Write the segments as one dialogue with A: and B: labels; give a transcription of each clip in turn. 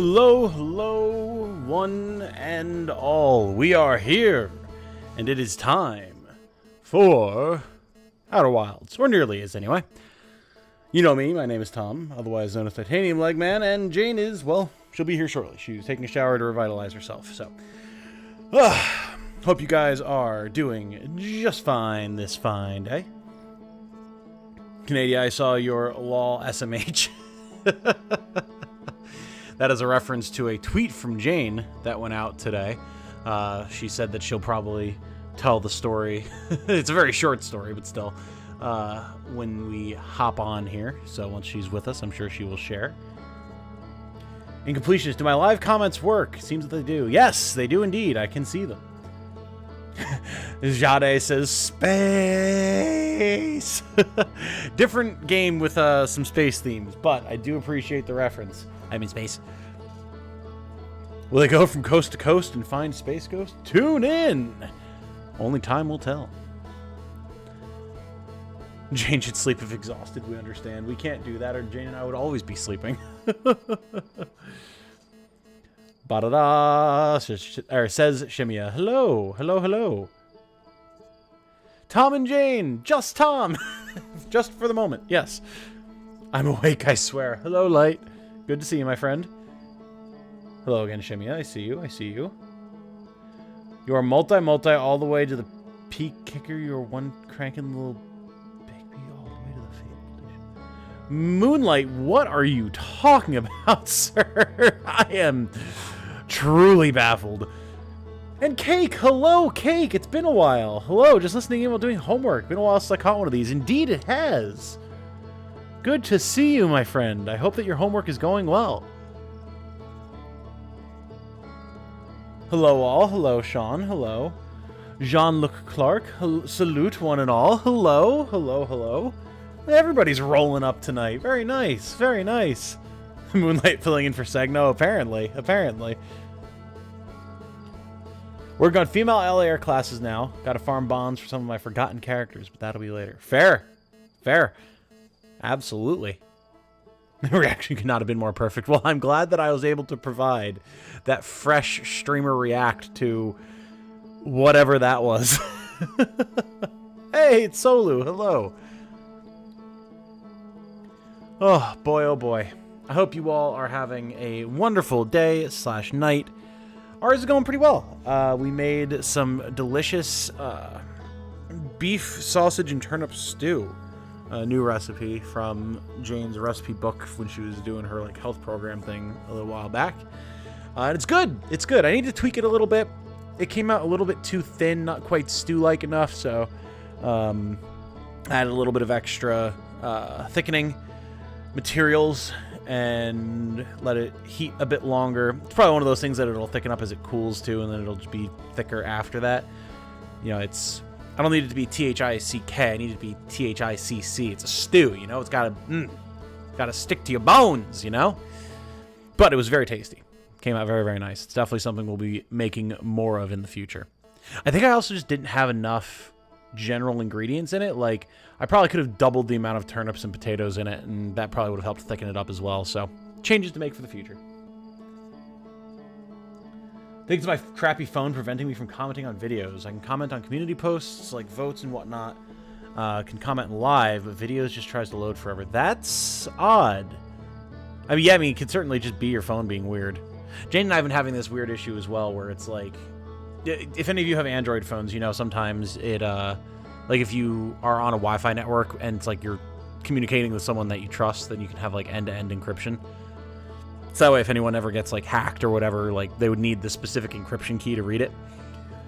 A: Hello, hello, one and all. We are here, and it is time for Outer Wilds, or nearly is anyway. You know me, my name is Tom, otherwise known as Titanium Legman, and Jane is, well, she'll be here shortly. She's taking a shower to revitalize herself, so. Hope you guys are doing just fine this fine day. Canadian, I saw your lol SMH. That is a reference to a tweet from Jane that went out today. She said that she'll probably tell the story. It's a very short story, but still. When we hop on here. So once she's with us, I'm sure she will share. Incompletionist, do my live comments work? Seems that they do. Yes, they do indeed. I can see them. Jade says, space! Different game with some space themes, but I do appreciate the reference. I'm in space. Will they go from coast to coast and find Space Ghost? Tune in! Only time will tell. Jane should sleep if exhausted, we understand. We can't do that, or Jane and I would always be sleeping. Ba-da-da! Says Shimia. Hello, hello, hello. Tom and Jane! Just Tom! Just for the moment, yes. I'm awake, I swear. Hello, Light. Good to see you, my friend. Hello again, Shimia. I see you. I see you. You are multi all the way to the peak kicker. You're one cranking little baby all the way to the field. Moonlight, what are you talking about, sir? I am truly baffled. And Cake, hello, Cake. It's been a while. Hello, just listening in while doing homework. Been a while since I caught one of these. Indeed, it has. Good to see you, my friend. I hope that your homework is going well. Hello, all. Hello, Sean. Hello. Jean-Luc Clark. Salute, one and all. Hello. Hello, hello. Everybody's rolling up tonight. Very nice. Very nice. Moonlight filling in for Segno, apparently. Apparently. We're on female LAR classes now. Got to farm bonds for some of my forgotten characters, but that'll be later. Fair. Fair. Absolutely. The reaction could not have been more perfect. Well, I'm glad that I was able to provide that fresh streamer react to whatever that was. Hey, it's Solu. Hello. Oh, boy, oh boy. I hope you all are having a wonderful day / night. Ours is going pretty well. We made some delicious beef, sausage, and turnip stew. A new recipe from Jane's recipe book when she was doing her like health program thing a little while back. And it's good. It's good. I need to tweak it a little bit. It came out a little bit too thin, not quite stew-like enough, so added a little bit of extra thickening materials and let it heat a bit longer. It's probably one of those things that it'll thicken up as it cools too, and then it'll just be thicker after that. You know, I don't need it to be T-H-I-C-K. I need it to be T-H-I-C-C. It's a stew, you know? It's got to stick to your bones, you know? But it was very tasty. Came out very, very nice. It's definitely something we'll be making more of in the future. I think I also just didn't have enough general ingredients in it. Like, I probably could have doubled the amount of turnips and potatoes in it, and that probably would have helped thicken it up as well. So, changes to make for the future. I think it's my crappy phone preventing me from commenting on videos. I can comment on community posts, like votes and whatnot. Can comment live, but videos just tries to load forever. That's odd. I mean, yeah, it could certainly just be your phone being weird. Jane and I have been having this weird issue as well, where it's like, if any of you have Android phones, you know, sometimes it, like if you are on a Wi-Fi network and it's like you're communicating with someone that you trust, then you can have like end-to-end encryption. So that way, if anyone ever gets like hacked or whatever, like they would need the specific encryption key to read it.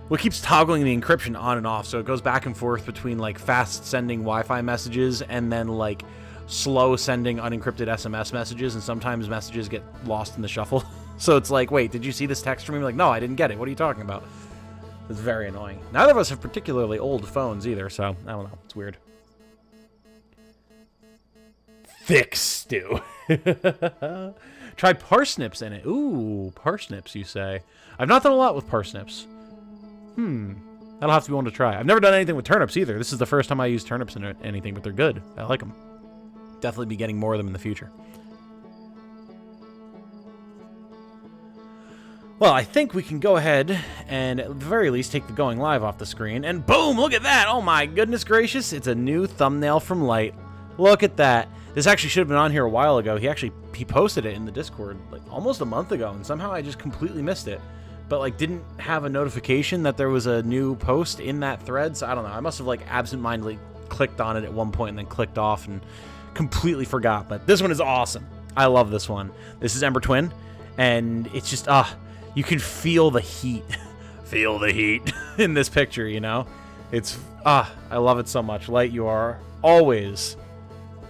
A: Well, it keeps toggling the encryption on and off, so it goes back and forth between like fast sending Wi-Fi messages and then like slow sending unencrypted SMS messages, and sometimes messages get lost in the shuffle. So it's like, wait, did you see this text from me? Like, no, I didn't get it. What are you talking about? It's very annoying. Neither of us have particularly old phones either, so I don't know. It's weird. Thick stew. Try parsnips in it. Ooh, parsnips, you say. I've not done a lot with parsnips. That'll have to be one to try. I've never done anything with turnips either. This is the first time I use turnips in anything, but they're good. I like them. Definitely be getting more of them in the future. Well, I think we can go ahead and at the very least take the going live off the screen. And boom, look at that. Oh my goodness gracious. It's a new thumbnail from Light. Look at that. This actually should have been on here a while ago. He posted it in the Discord like almost a month ago, and somehow I just completely missed it. But like didn't have a notification that there was a new post in that thread, so I don't know. I must have like absentmindedly clicked on it at one point and then clicked off and completely forgot. But this one is awesome. I love this one. This is Ember Twin, and it's just you can feel the heat. Feel the heat in this picture, you know? It's I love it so much. Light, you are always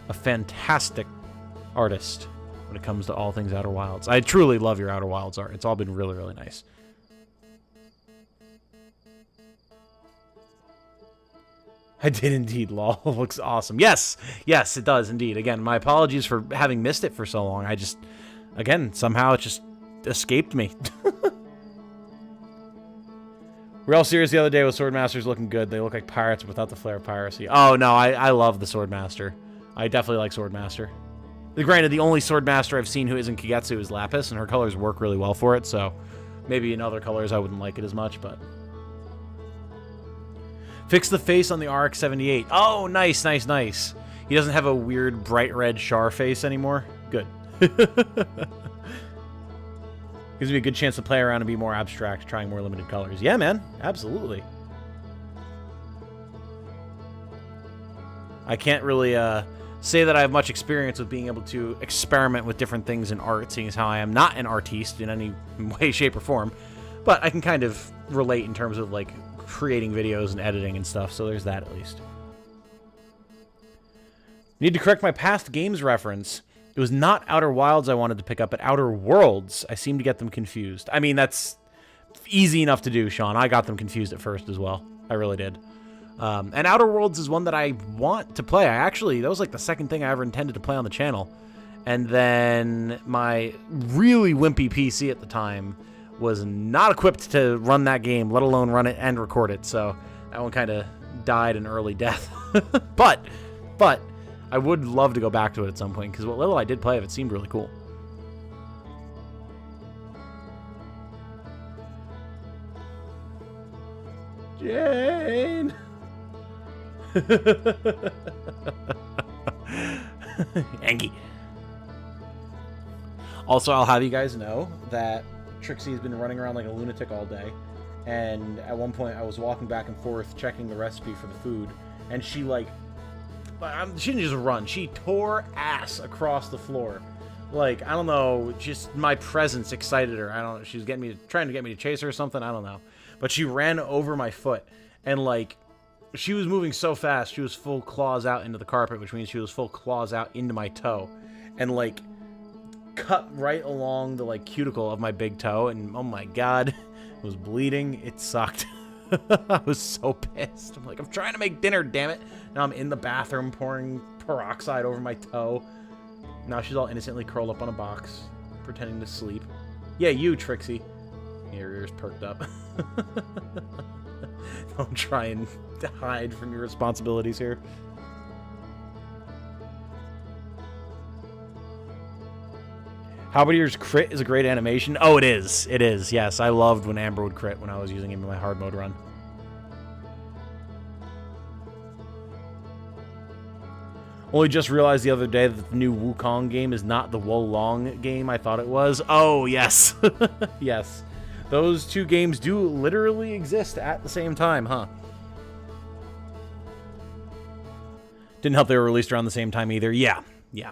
A: a fantastic artist when it comes to all things Outer Wilds. I truly love your Outer Wilds art. It's all been really, really nice. I did indeed, lol. Looks awesome. Yes, yes, it does indeed. Again, my apologies for having missed it for so long. I just, again, somehow it just escaped me. We're all serious the other day with Swordmasters looking good. They look like pirates without the flair of piracy. Oh, no, I love the Swordmaster. I definitely like Swordmaster. Granted, the only Swordmaster I've seen who isn't Kagetsu is Lapis, and her colors work really well for it, so maybe in other colors I wouldn't like it as much, but... Fix the face on the RX-78. Oh, nice, nice, nice. He doesn't have a weird bright red Char face anymore. Good. Gives me a good chance to play around and be more abstract, trying more limited colors. Yeah, man. Absolutely. I can't really say that I have much experience with being able to experiment with different things in art, seeing as how I am not an artiste in any way, shape, or form. But I can kind of relate in terms of, like, creating videos and editing and stuff, so there's that at least. Need to correct my past games reference. It was not Outer Wilds I wanted to pick up, but Outer Worlds. I seem to get them confused. I mean, that's easy enough to do, Sean. I got them confused at first as well. I really did. And Outer Worlds is one that I want to play. That was like the second thing I ever intended to play on the channel. And then my really wimpy PC at the time was not equipped to run that game, let alone run it and record it. So that one kind of died an early death. But I would love to go back to it at some point, because what little I did play of it seemed really cool. Jane! Angie. Also, I'll have you guys know that Trixie has been running around like a lunatic all day, and at one point I was walking back and forth checking the recipe for the food, and she she didn't just run, she tore ass across the floor. Like, I don't know, just my presence excited her. I don't know, she was trying to get me to chase her or something, I don't know. But she ran over my foot, and like, she was moving so fast, she was full claws out into the carpet, which means she was full claws out into my toe, and like, cut right along the like cuticle of my big toe, and oh my god, it was bleeding. It sucked. I was so pissed. I'm like, I'm trying to make dinner, damn it. Now I'm in the bathroom pouring peroxide over my toe. Now she's all innocently curled up on a box, pretending to sleep. Yeah, you, Trixie. Your ears perked up. Don't try and hide from your responsibilities here. How about yours? Crit is a great animation. Oh, it is. It is. Yes, I loved when Amber would crit when I was using him in my hard mode run. Only just realized the other day that the new Wukong game is not the Wolong game I thought it was. Oh, yes. Yes. Those two games do literally exist at the same time, huh? Didn't help they were released around the same time either. Yeah. Yeah.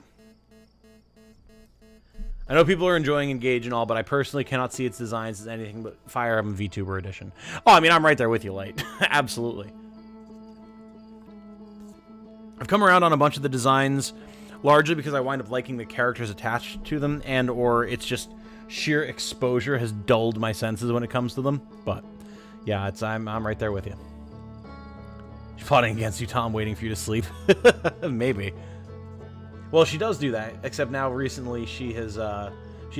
A: I know people are enjoying Engage and all, but I personally cannot see its designs as anything but Fire Emblem VTuber Edition. Oh, I mean, I'm right there with you, Light. Absolutely. I've come around on a bunch of the designs, largely because I wind up liking the characters attached to them, and or it's just sheer exposure has dulled my senses when it comes to them. But yeah, I'm right there with you. She's plotting against you, Tom, waiting for you to sleep. Maybe. Well, she does do that, except now recently she's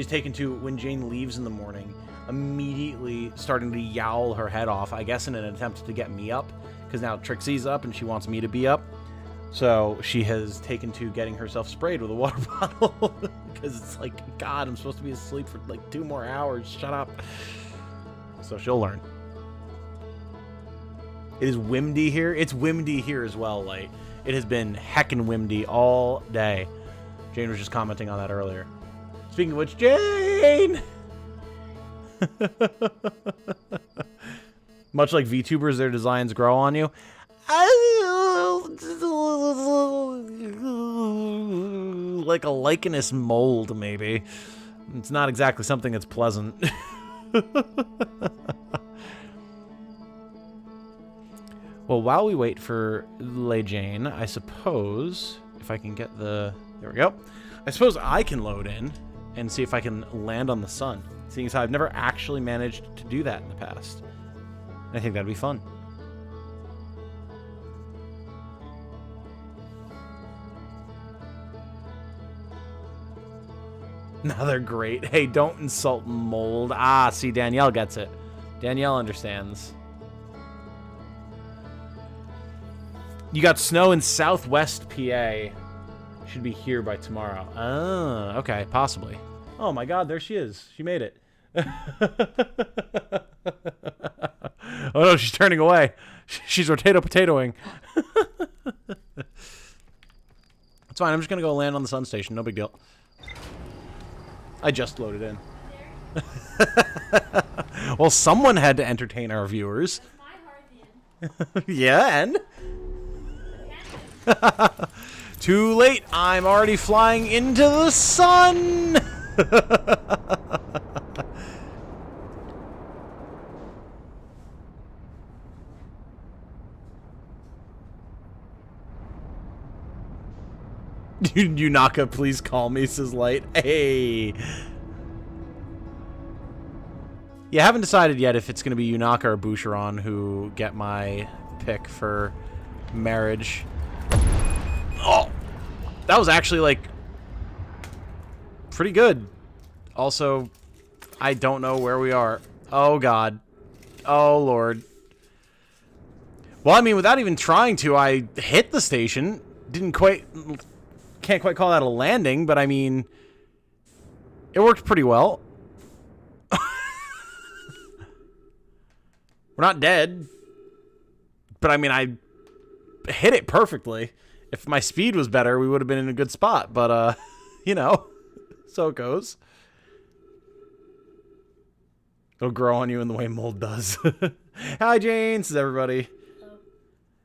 A: taken to, when Jane leaves in the morning, immediately starting to yowl her head off, I guess in an attempt to get me up, because now Trixie's up and she wants me to be up. So she has taken to getting herself sprayed with a water bottle because it's like, God, I'm supposed to be asleep for like 2 more hours. Shut up. So she'll learn. It is windy here. It's windy here as well, Light. It has been heckin' windy all day. Jane was just commenting on that earlier. Speaking of which, Jane! Much like VTubers, their designs grow on you. Like a lichenous mold, maybe. It's not exactly something that's pleasant. Well, while we wait for Lay Jane, I suppose if I can get the... There we go. I suppose I can load in and see if I can land on the sun, seeing as how I've never actually managed to do that in the past. And I think that'd be fun. Now they're great. Hey, don't insult mold. Ah, see, Danielle gets it. Danielle understands. You got snow in southwest PA. Should be here by tomorrow. Oh, okay, possibly. Oh my God, there she is. She made it. Oh no, she's turning away. She's potatoing. It's fine, I'm just gonna go land on the sun station. No big deal. I just loaded in. Well, someone had to entertain our viewers. Yeah, and? Too late. I'm already flying into the sun. Yunaka, please call me, says Light. Hey. Yeah, I haven't decided yet if it's going to be Yunaka or Boucheron who get my pick for marriage. Oh, that was actually, like, pretty good. Also, I don't know where we are. Oh, God. Oh, Lord. Well, I mean, without even trying to, I hit the station. Can't quite call that a landing, but I mean, it worked pretty well. We're not dead. But I mean, I hit it perfectly. If my speed was better, we would have been in a good spot. But, you know, so it goes. It'll grow on you in the way mold does. Hi, Jane, says everybody.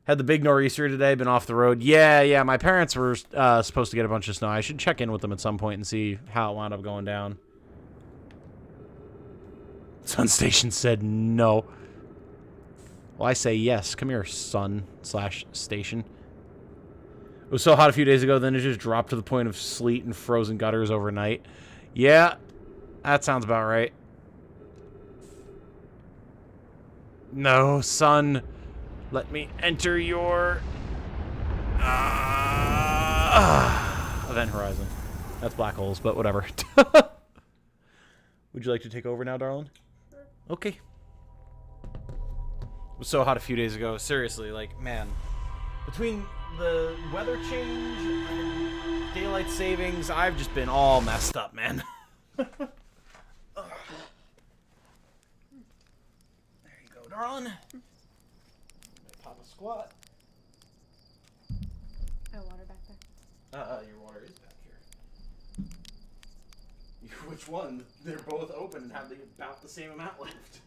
A: Had the big nor'easter today, been off the road. Yeah, my parents were supposed to get a bunch of snow. I should check in with them at some point and see how it wound up going down. Sun Station said no. Well, I say yes. Come here, sun/station. It was so hot a few days ago, then it just dropped to the point of sleet and frozen gutters overnight. Yeah, that sounds about right. No, sun. Let me enter your... Event horizon. That's black holes, but whatever. Would you like to take over now, darling? Sure. Okay. It was so hot a few days ago. Seriously, like, man. Between the weather change and daylight savings, I've just been all messed up, man. There you go, darling. Pop a squat.
B: Oh, water back there.
A: Your water is back here. Which one? They're both open and have about the same amount left.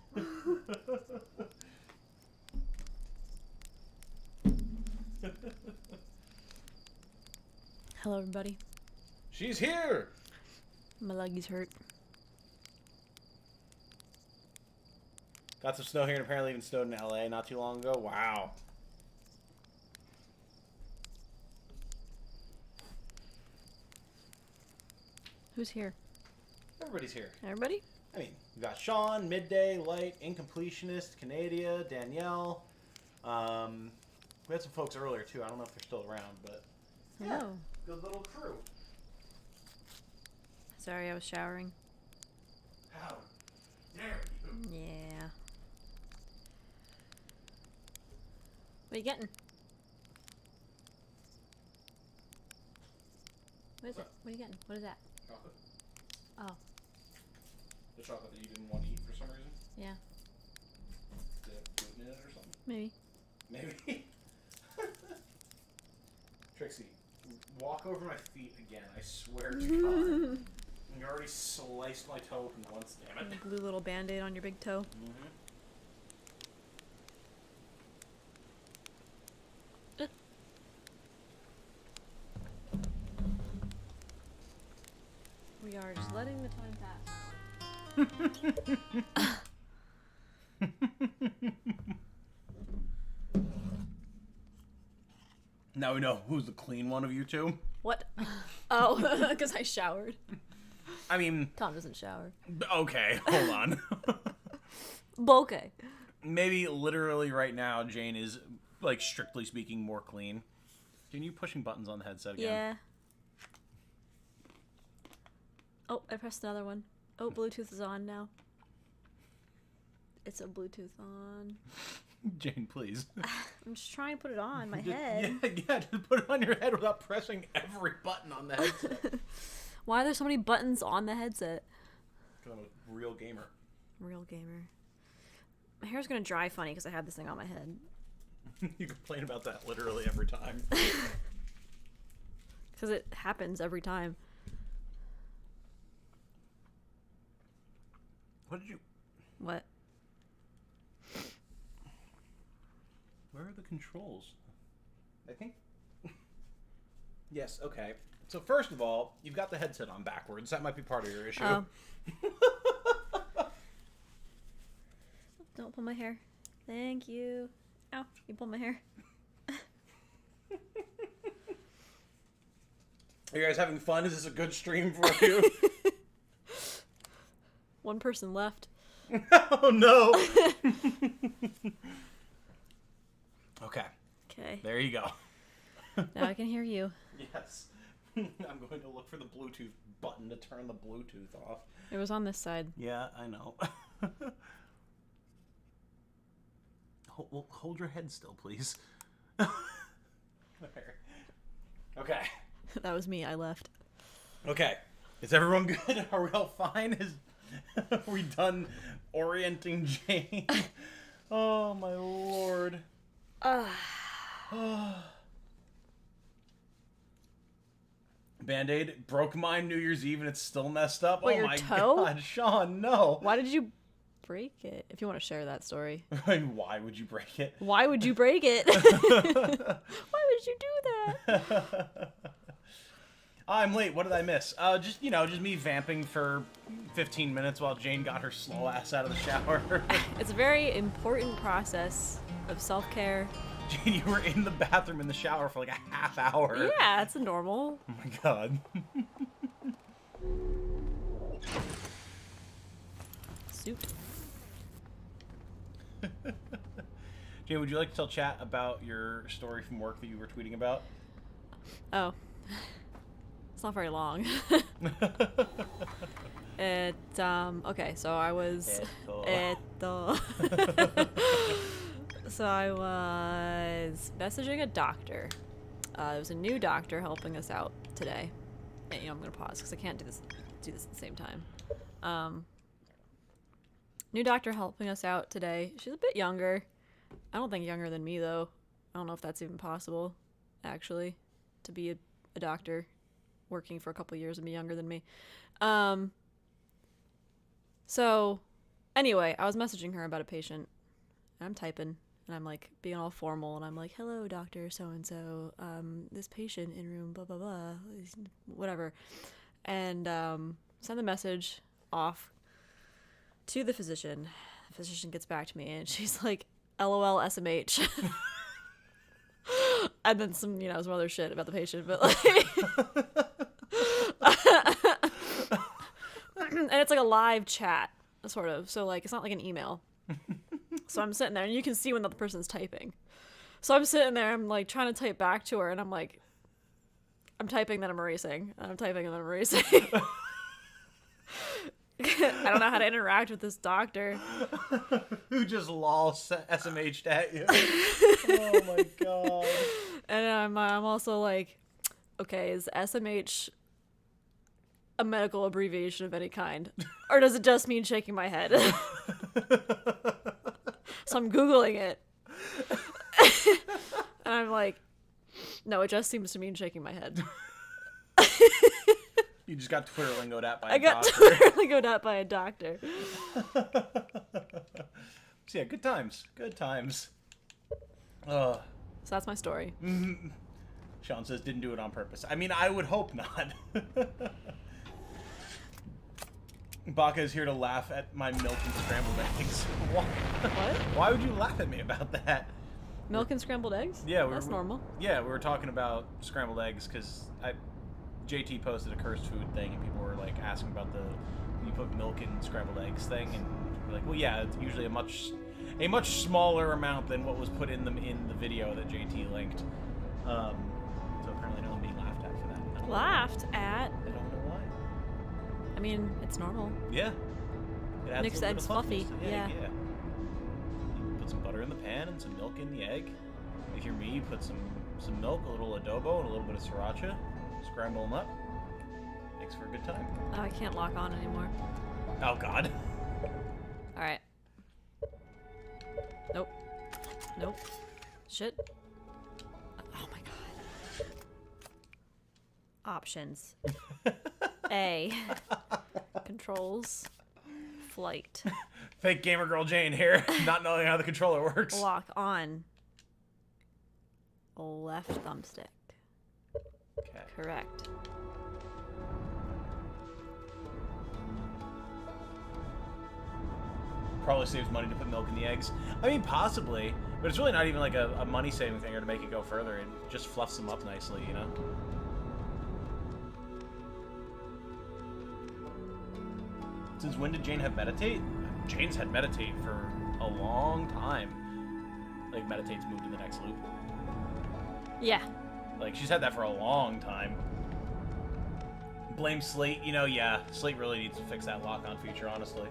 B: Hello, everybody.
A: She's here!
B: My leggies hurt.
A: Got some snow here, and apparently even snowed in LA not too long ago. Wow.
B: Who's here?
A: Everybody's here.
B: Everybody?
A: I mean, we got Sean, Midday, Light, Incompletionist, Canadia, Danielle. We had some folks earlier, too. I don't know if they're still around, but...
B: Hello.
A: Yeah, good little crew.
B: Sorry, I was showering.
A: How dare you?
B: Yeah. What are you getting? What is it? What are you getting? What is that?
A: Chocolate.
B: Oh.
A: The chocolate that you didn't want to eat for some reason?
B: Yeah.
A: Did it have gluten in it or something?
B: Maybe.
A: Maybe. Trixie, walk over my feet again. I swear to God. You already sliced my toe open once, damn it.
B: Blue little band-aid on your big toe.
A: Mm-hmm.
B: We are just letting the time pass.
A: Now we know who's the clean one of you two.
B: What? Oh, because I showered.
A: I mean...
B: Tom doesn't shower.
A: Okay, hold on.
B: Okay.
A: Maybe literally right now, Jane is, like, strictly speaking, more clean. Jane, you pushing buttons on the headset again?
B: Yeah. Oh, I pressed another one. Oh, Bluetooth is on now. It's a Bluetooth on.
A: Jane, please.
B: I'm just trying to put it on my head.
A: Yeah, just put it on your head without pressing every button on the headset.
B: Why are there so many buttons on the headset?
A: Because I'm a real gamer.
B: Real gamer. My hair's gonna dry funny because I have this thing on my head.
A: You complain about that literally every time.
B: Because it happens every time.
A: What did you...
B: What?
A: Where are the controls? I think... Yes, okay. So first of all, you've got the headset on backwards. That might be part of your issue.
B: Oh. Don't pull my hair. Thank you. Ow, you pulled my hair.
A: Are you guys having fun? Is this a good stream for you?
B: One person left.
A: Oh, no. Okay.
B: Okay.
A: There you go.
B: Now I can hear you.
A: Yes. I'm going to look for the Bluetooth button to turn the Bluetooth off.
B: It was on this side.
A: Yeah, I know. Hold your head still, please. Okay.
B: That was me. I left.
A: Okay. Is everyone good? Are we all fine? Are we done orienting Jane? Oh, my lord. Band-Aid broke mine New Year's Eve and it's still messed up.
B: What,
A: oh
B: your
A: my
B: toe?
A: God, Sean, no.
B: Why did you break it? If you want to share that story.
A: Why would you break it?
B: Why would you break it? Why would you do that?
A: I'm late. What did I miss? Just me vamping for 15 minutes while Jane got her slow ass out of the shower.
B: It's a very important process of self-care.
A: Jane, you were in the bathroom in the shower for like a half hour.
B: Yeah, it's a normal.
A: Oh my God.
B: Suit.
A: Jane, would you like to tell chat about your story from work that you were tweeting about?
B: Oh. It's not very long. Okay, so I was... So I was messaging a doctor. It was a new doctor helping us out today. And, I'm gonna pause because I can't do this at the same time. New doctor helping us out today. She's a bit younger. I don't think younger than me though. I don't know if that's even possible, actually, to be a doctor working for a couple years and be younger than me. So anyway, I was messaging her about a patient. And I'm typing. And I'm like being all formal, and I'm like, "Hello, doctor so and so. This patient in room blah blah blah, whatever." And send the message off to the physician. The physician gets back to me, and she's like, "LOL, SMH." And then some other shit about the patient, but like, and it's like a live chat, sort of. So like, it's not like an email. So I'm sitting there, and you can see when the person's typing. So I'm sitting there, I'm like trying to type back to her, and I'm like, I'm typing, then I'm erasing, and I'm typing, and then I'm erasing. I don't know how to interact with this doctor.
A: Who just lol SMH'd at you. Oh my God.
B: And I'm also like, okay, is SMH a medical abbreviation of any kind? Or does it just mean shaking my head? So I'm Googling it. And I'm like, no, it just seems to mean shaking my head.
A: You just got Twitter lingoed at by a
B: I got
A: doctor.
B: Twitter lingoed at by a doctor.
A: So yeah, good times. Good times.
B: So that's my story.
A: Sean says didn't do it on purpose. I mean, I would hope not. Baka is here to laugh at my milk and scrambled eggs. What? Why would you laugh at me about that?
B: Milk and scrambled eggs?
A: Yeah,
B: that's normal.
A: Yeah, we were talking about scrambled eggs because JT posted a cursed food thing and people were like asking about the you put milk in scrambled eggs thing, and we're like, well, yeah, it's usually a much smaller amount than what was put in the video that JT linked. So apparently no one being laughed at for that.
B: Laughed at?
A: I don't know why.
B: I mean, it's normal.
A: Yeah. It adds
B: Makes
A: a little
B: eggs
A: bit of fluffiness
B: fluffy.
A: to the egg,
B: Yeah.
A: You put some butter in the pan and some milk in the egg. If you're me, you put some milk, a little adobo, and a little bit of sriracha. Scramble them up. Makes for a good time.
B: Oh, I can't lock on anymore.
A: Oh, God.
B: Alright. Nope. Nope. Shit. Oh my god. Options. A. Controls. Flight.
A: Fake gamer girl Jane here, not knowing how the controller works.
B: Lock on. Left thumbstick.
A: Okay.
B: Correct.
A: Probably saves money to put milk in the eggs. I mean, possibly, but it's really not even like a money-saving thing or to make it go further. It just fluffs them up nicely, you know? Since when did Jane have meditate? Jane's had meditate for a long time. Like, meditate's moved to the next loop.
B: Yeah.
A: Like, she's had that for a long time. Blame Slate. You know, yeah, Slate really needs to fix that lock-on feature, honestly.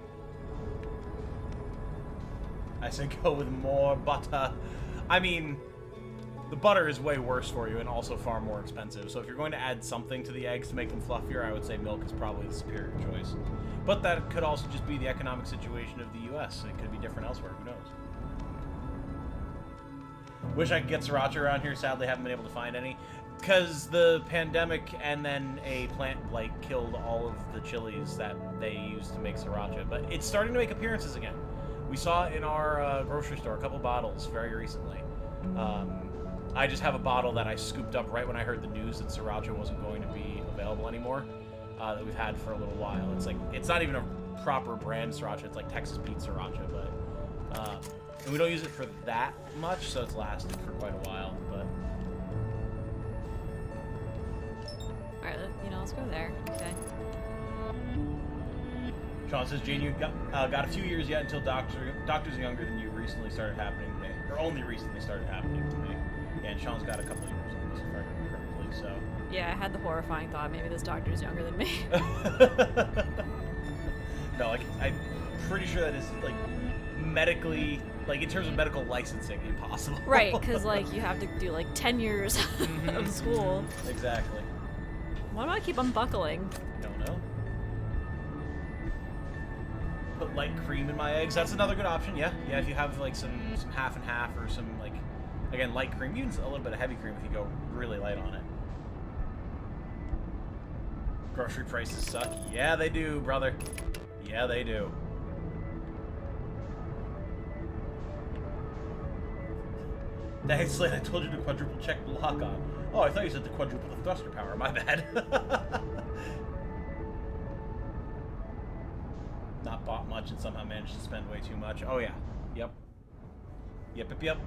A: I said go with more butter. I mean, the butter is way worse for you and also far more expensive. So if you're going to add something to the eggs to make them fluffier, I would say milk is probably the superior choice. But that could also just be the economic situation of the U.S. It could be different elsewhere. Who knows? Wish I could get sriracha around here. Sadly, haven't been able to find any. Because the pandemic and then a plant blight killed all of the chilies that they used to make sriracha. But it's starting to make appearances again. We saw it in our grocery store, a couple bottles very recently. I just have a bottle that I scooped up right when I heard the news that sriracha wasn't going to be available anymore, that we've had for a little while. It's like, it's not even a proper brand sriracha, it's like Texas Pete sriracha, but, and we don't use it for that much, so it's lasted for quite a while, but.
B: Alright, let's go there. Okay.
A: Sean says, Jane, you got a few years yet until doctors younger than you recently started happening to me. Or only recently started happening to me. Yeah, and Sean's got a couple of years on this, if I remember correctly, so.
B: Yeah, I had the horrifying thought, maybe this doctor's younger than me.
A: No, like, I'm pretty sure that is, like, medically, like, in terms of medical licensing, impossible.
B: Right, because, like, you have to do, like, 10 years of school.
A: Exactly.
B: Why do I keep unbuckling?
A: Don't know. Put light cream in my eggs. That's another good option. Yeah, yeah. If you have like some half and half or some like, again, light cream, even a little bit of heavy cream if you go really light on it. Grocery prices suck. Yeah, they do, brother. Yeah, they do. Dang, Slate, I told you to quadruple check the lock on. Oh, I thought you said to quadruple the thruster power. My bad. Not bought much and somehow managed to spend way too much. Oh, yeah. Yep. Yep.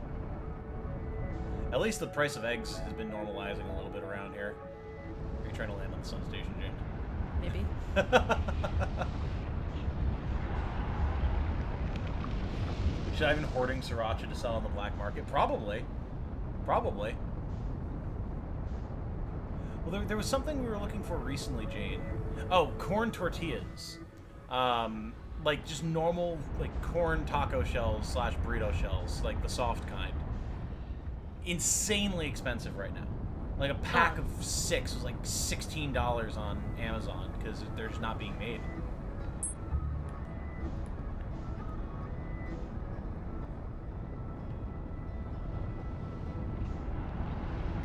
A: At least the price of eggs has been normalizing a little bit around here. Are you trying to land on the sun station, Jane?
B: Maybe.
A: Should I have been hoarding sriracha to sell on the black market? Probably. Probably. Well, there was something we were looking for recently, Jane. Oh, corn tortillas. Like just normal, like corn taco shells / burrito shells, like the soft kind. Insanely expensive right now. Like a pack of 6 was like $16 on Amazon because they're just not being made.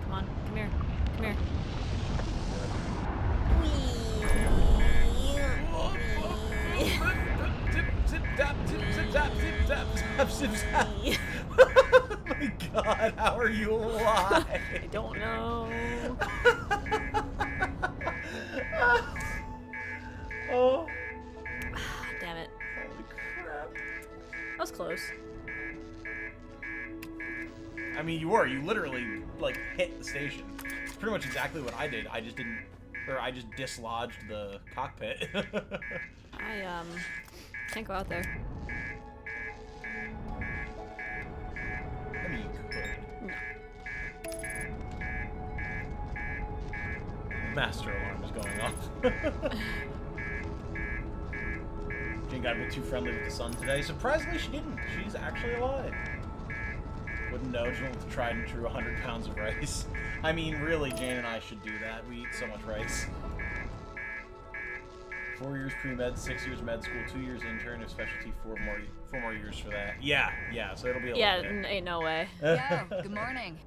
B: Come on, come here, come here.
A: Oh my god, how are you alive?
B: I don't know.
A: Oh.
B: Damn it.
A: Holy crap.
B: That was close.
A: I mean, you literally, like, hit the station. It's pretty much exactly what I did. I just dislodged the cockpit.
B: I, can't go out there.
A: I mean, you could.
B: No.
A: Master alarm is going off. Jane got a bit too friendly with the sun today. Surprisingly, she didn't. She's actually alive. Wouldn't know. She went with the tried and true 100 pounds of rice. I mean, really, Jane and I should do that. We eat so much rice. 4 years pre-med, 6 years med school, 2 years intern of specialty, 4 more years for that. Yeah, so it'll be a
B: Yeah,
A: little bit.
B: ain't no way.
C: Yo, good morning.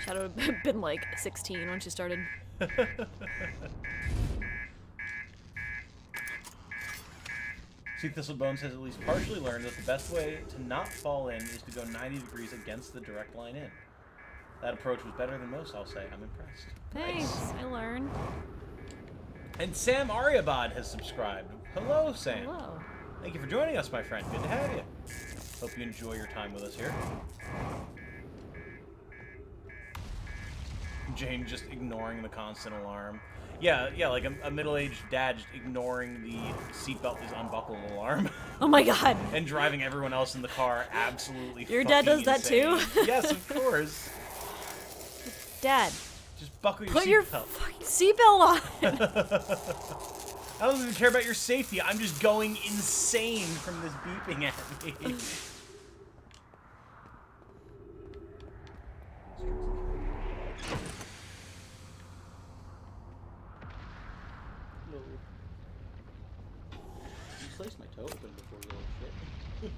B: Shadow would have been like 16 when she started.
A: See, Thistlebones has at least partially learned that the best way to not fall in is to go 90 degrees against the direct line in. That approach was better than most, I'll say. I'm impressed.
B: Thanks,
A: Nice.
B: I learned.
A: And Sam Aryabad has subscribed. Hello, Sam.
B: Hello.
A: Thank you for joining us, my friend. Good to have you. Hope you enjoy your time with us here. Jane just ignoring the constant alarm. Yeah, like a middle-aged dad just ignoring the seatbelt is unbuckled alarm.
B: Oh my god.
A: And driving everyone else in the car absolutely
B: Your dad does that
A: insane.
B: too?
A: Yes, of course.
B: Dad,
A: Just buckle your
B: put your
A: seatbelt.
B: fucking seatbelt on.
A: I don't even care about your safety. I'm just going insane from this beeping at me. You sliced my toe open before you little shit.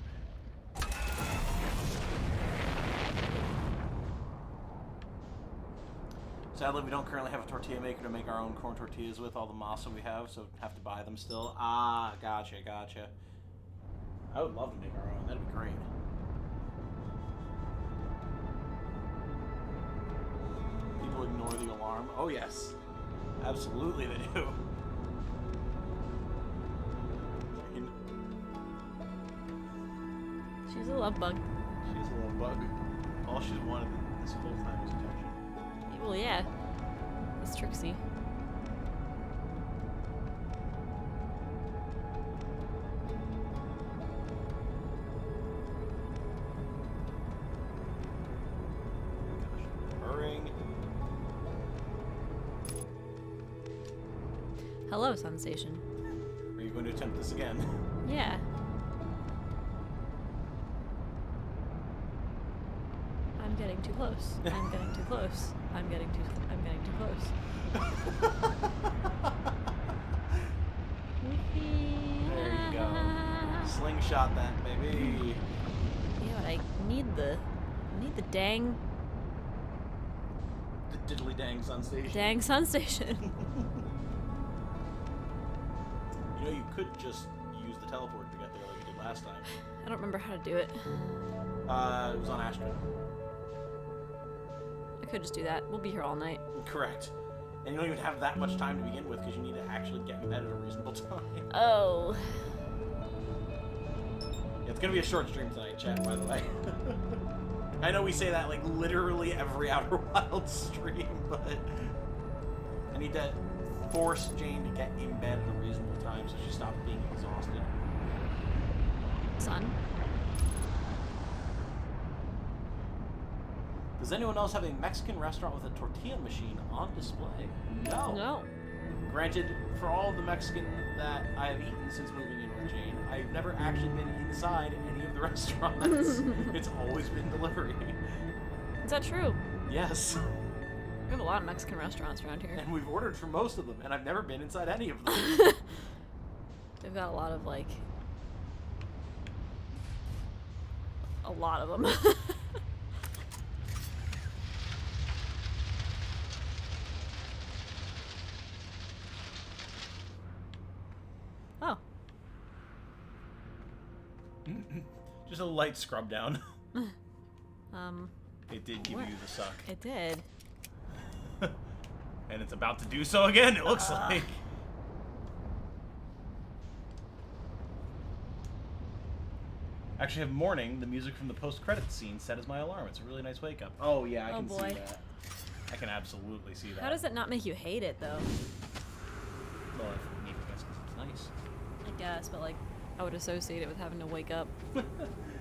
A: Sadly, we don't currently have a tortilla maker to make our own corn tortillas with all the masa we have, so have to buy them still. Ah, gotcha. I would love to make our own. That'd be great. People ignore the alarm. Oh, yes. Absolutely they do.
B: She's a love bug.
A: She's a little bug. All she's wanted this whole time was attention.
B: Well, yeah. It's Trixie.
A: Purring.
B: Hello, Sun Station.
A: Are you going to attempt this again?
B: Yeah. I'm getting too close. I'm getting too close. I'm getting too close.
A: There you go. Slingshot that, baby.
B: Yeah, but I need the dang
A: The diddly dang sun station.
B: Sun Station.
A: You know, you could just use the teleport to get there like you did last time.
B: I don't remember how to do it.
A: It was on Astrid.
B: I could just do that. We'll be here all night.
A: Correct. And you don't even have that much time to begin with because you need to actually get in bed at a reasonable time.
B: Oh.
A: It's gonna be a short stream tonight, chat, by the way. I know we say that like literally every Outer Wilds stream, but I need to force Jane to get in bed at a reasonable time so she stops being exhausted.
B: Son.
A: Does anyone else have a Mexican restaurant with a tortilla machine on display? No.
B: No.
A: Granted, for all the Mexican that I have eaten since moving in with Jane, I've never actually been inside any of the restaurants. It's always been delivery.
B: Is that true?
A: Yes.
B: We have a lot of Mexican restaurants around here.
A: And we've ordered from most of them, and I've never been inside any of them.
B: They've got a lot of, like... A lot of them. Oh.
A: Just a light scrub down.
B: It
A: did give you the suck.
B: It did.
A: And it's about to do so again, it looks like. Actually, I have morning, the music from the post-credits scene set as my alarm. It's a really nice wake-up. Oh, yeah, I can see that. I can absolutely see that.
B: How does it not make you hate it, though?
A: Well, maybe I guess 'cause it's nice.
B: I guess, but, like, I would associate it with having to wake up.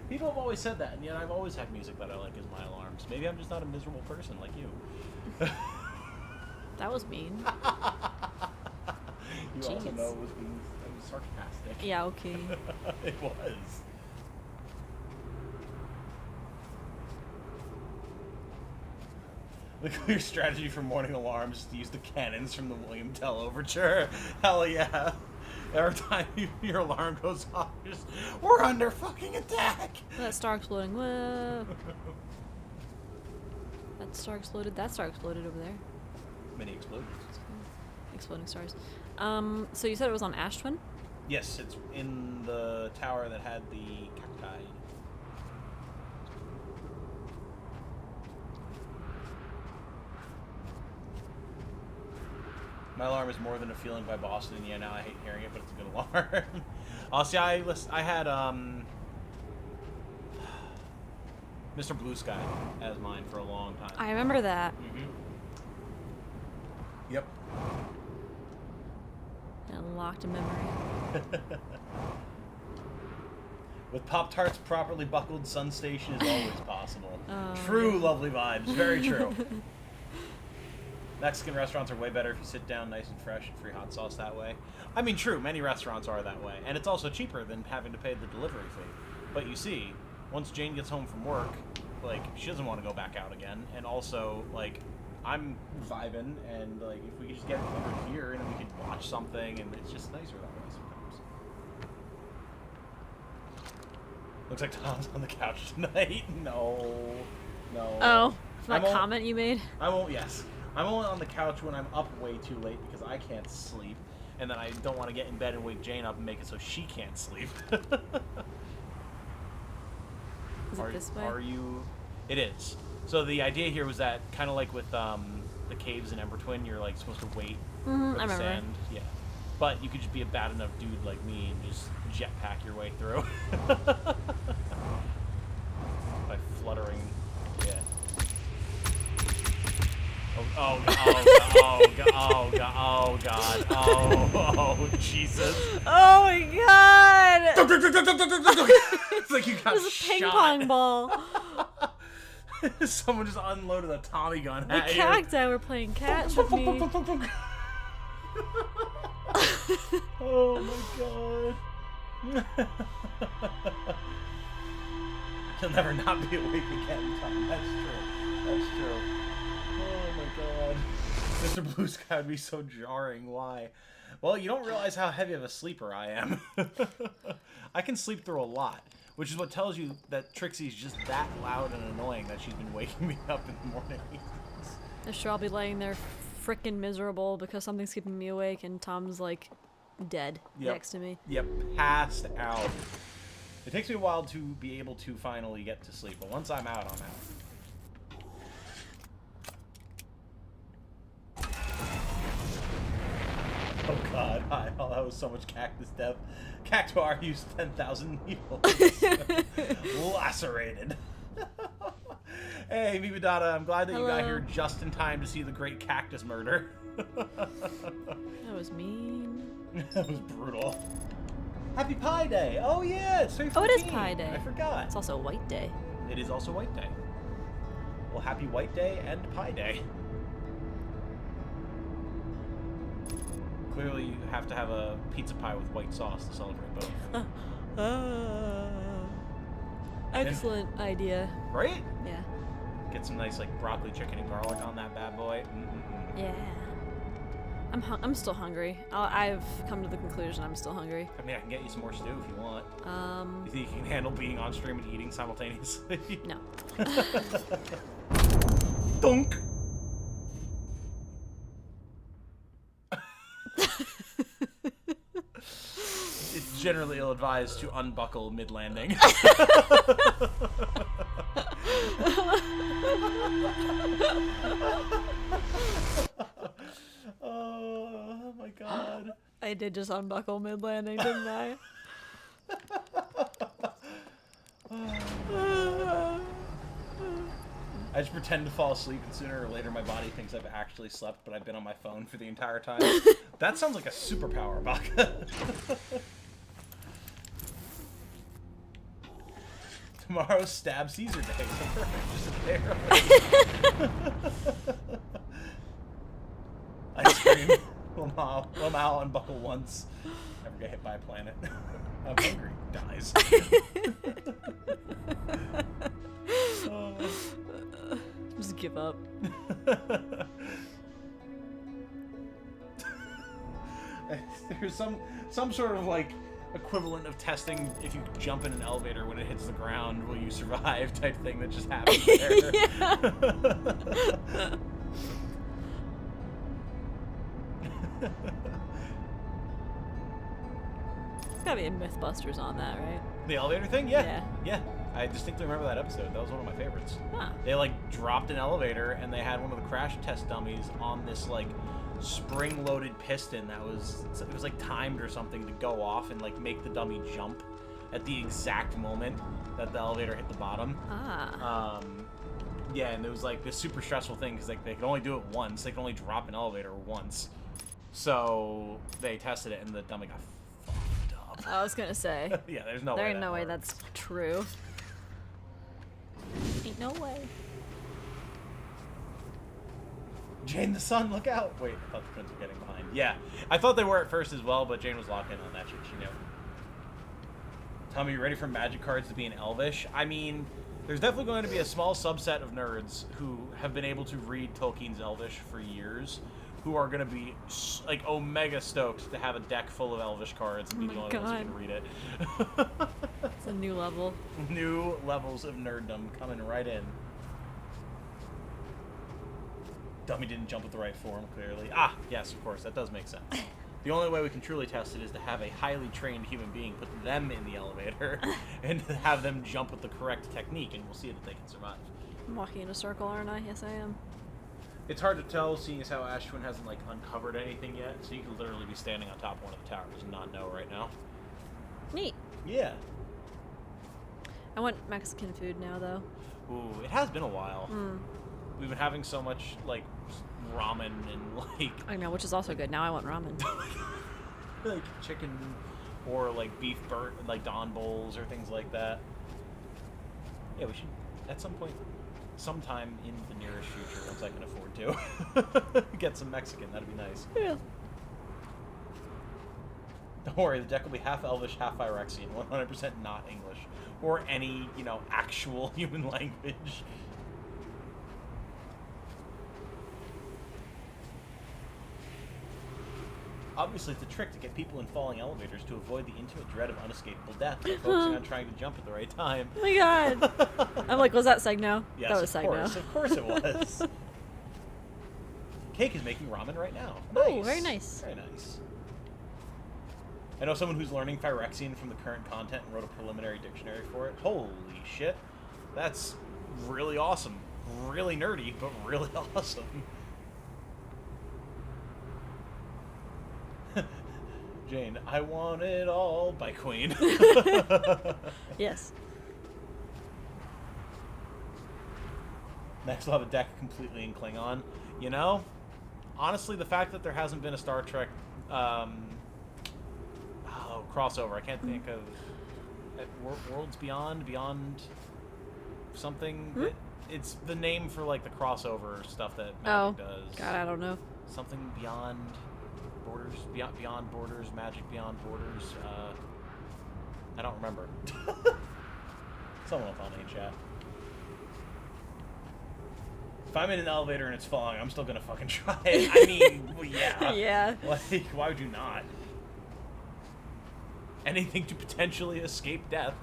A: People have always said that, and yet I've always had music that I like as my alarms. Maybe I'm just not a miserable person like you.
B: That was mean.
A: You
B: Jeez.
A: also know it was being sarcastic.
B: Yeah, okay.
A: It was. The clear strategy for morning alarms is to use the cannons from the William Tell Overture. Hell yeah. Every time your alarm goes off, just, we're under fucking attack!
B: That star exploding. Whoa. That star exploded. That star exploded over there.
A: Many explosions.
B: Exploding stars. So you said it was on Ash Twin?
A: Yes, it's in the tower that had the cacti. My alarm is More Than a Feeling by Boston. Yeah, now I hate hearing it, but it's a good alarm. See, I had Mr. Blue Sky as mine for a long time.
B: I remember that.
A: Mm-hmm. Yep.
B: Unlocked a memory.
A: With Pop-Tarts properly buckled, Sun Station is always possible.
B: Oh,
A: True, lovely vibes. Very true. Mexican restaurants are way better if you sit down nice and fresh and free hot sauce that way. I mean, true, many restaurants are that way. And it's also cheaper than having to pay the delivery fee. But you see, once Jane gets home from work, like, she doesn't want to go back out again. And also, like, I'm vibing, and, like, if we could just get it delivered here, and we could watch something, and it's just nicer that way sometimes. Looks like Tom's on the couch tonight. No.
B: Oh, that comment you made?
A: Yes. I'm only on the couch when I'm up way too late because I can't sleep, and then I don't want to get in bed and wake Jane up and make it so she can't sleep.
B: Is it this way?
A: Are you? It is. So the idea here was that, kind of like with the caves in Ember Twin, you're like supposed to wait for the
B: I remember.
A: sand. Yeah. But you could just be a bad enough dude like me and just jetpack your way through. By fluttering. Yeah. Oh god. Oh, Jesus.
B: Oh my god!
A: It's like you got
B: It was a
A: shot.
B: ping pong ball.
A: Someone just unloaded a Tommy gun
B: The
A: at you.
B: cacti were playing catch with me.
A: Oh my god. You'll never not be awake again, Tom. That's true. Oh my god. Mr. Blue Sky would be so jarring. Why? Well, you don't realize how heavy of a sleeper I am. I can sleep through a lot, which is what tells you that Trixie's just that loud and annoying that she's been waking me up in the morning.
B: I'm sure I'll be laying there frickin' miserable because something's keeping me awake and Tom's like dead next to me.
A: Yep, passed out. It takes me a while to be able to finally get to sleep, but once I'm out, I'm out. Oh god, oh, that was so much cactus death. Cactuar used 10,000 needles. Lacerated. Hey, Mibidata, I'm glad that you got here just in time to see the great cactus murder.
B: That was mean.
A: That was brutal. Happy Pie Day! Oh yeah, it's 3/15.
B: Oh, it is Pie Day.
A: I forgot.
B: It's also White Day.
A: It is also White Day. Well, happy White Day and Pie Day. Clearly, you have to have a pizza pie with white sauce to celebrate both.
B: Excellent idea.
A: Right?
B: Yeah.
A: Get some nice like broccoli chicken and garlic on that bad boy. Mm-mm-mm.
B: Yeah. I'm still hungry. I've come to the conclusion I'm still hungry.
A: I mean, I can get you some more stew if you want.
B: Um.
A: You think you can handle being on stream and eating simultaneously?
B: No.
A: Dunk. It's generally ill-advised to unbuckle mid-landing. Oh my god.
B: I did just unbuckle mid-landing, didn't I?
A: I just pretend to fall asleep, and sooner or later my body thinks I've actually slept, but I've been on my phone for the entire time. That sounds like a superpower, Baka. Tomorrow's Stab Caesar Day. Just a day early. Ice cream. Lamau unbuckle once. Never get hit by a planet. I'm hungry. Dies.
B: Just give up.
A: There's some sort of like equivalent of testing if you jump in an elevator when it hits the ground, will you survive type thing that just happens there.
B: There's gotta be a Mythbusters on that, right?
A: The elevator thing? Yeah. I distinctly remember that episode. That was one of my favorites.
B: Huh.
A: They like dropped an elevator and they had one of the crash test dummies on this like spring-loaded piston that it was like timed or something to go off and like make the dummy jump at the exact moment that the elevator hit the bottom. Yeah, and it was like this super stressful thing because like they could only do it once. They could only drop an elevator once. So they tested it and the dummy got fucked up.
B: I was gonna say.
A: Yeah, there's no way.
B: There ain't no way that's true. Ain't no way.
A: Jane the Sun, look out! Wait, I thought the twins were getting behind. Yeah, I thought they were at first as well, but Jane was locked in on that shit. She knew. Tell me, you ready for magic cards to be in Elvish? I mean, there's definitely going to be a small subset of nerds who have been able to read Tolkien's Elvish for years, who are going to be like omega stoked to have a deck full of Elvish cards and be the only ones who can read it.
B: It's a new level.
A: New levels of nerddom coming right in. Dummy didn't jump with the right form, clearly. Ah, yes, of course, that does make sense. The only way we can truly test it is to have a highly trained human being put them in the elevator and to have them jump with the correct technique, and we'll see that they can survive.
B: I'm walking in a circle, aren't I? Yes, I am.
A: It's hard to tell, seeing as how Ashwin hasn't like uncovered anything yet, so you could literally be standing on top of one of the towers and not know right now.
B: Neat.
A: Yeah.
B: I want Mexican food now, though.
A: Ooh, it has been a while.
B: Mm.
A: We've been having so much like ramen and like
B: I know, which is also good. Now I want ramen.
A: like chicken or like beef burnt, like Don bowls or things like that. Yeah, we should at some point, sometime in the nearest future, once I can afford to, get some Mexican. That'd be nice.
B: Yeah.
A: Don't worry, the deck will be half Elvish, half Phyrexian, 100% not English or any, actual human language. Obviously, it's a trick to get people in falling elevators to avoid the intimate dread of unescapable death by focusing on trying to jump at the right time.
B: Oh my god. I'm like, was that Segno?
A: Yes,
B: that was Segno.
A: Of course it was. Cake is making ramen right now.
B: Oh, very nice.
A: Very nice. I know someone who's learning Phyrexian from the current content and wrote a preliminary dictionary for it. Holy shit. That's really awesome. Really nerdy, but really awesome. Jane, I Want It All by Queen.
B: Yes.
A: Next we'll have a deck completely in Klingon. Honestly, the fact that there hasn't been a Star Trek crossover, I can't think of Worlds Beyond something. It's the name for like the crossover stuff that Magic does.
B: God, I don't know.
A: Something Beyond Borders, Beyond Borders, Magic Beyond Borders. I don't remember. Someone will tell me in chat. If I'm in an elevator and it's falling, I'm still gonna fucking try it. I mean, well, yeah.
B: Yeah.
A: Like, why would you not? Anything to potentially escape death.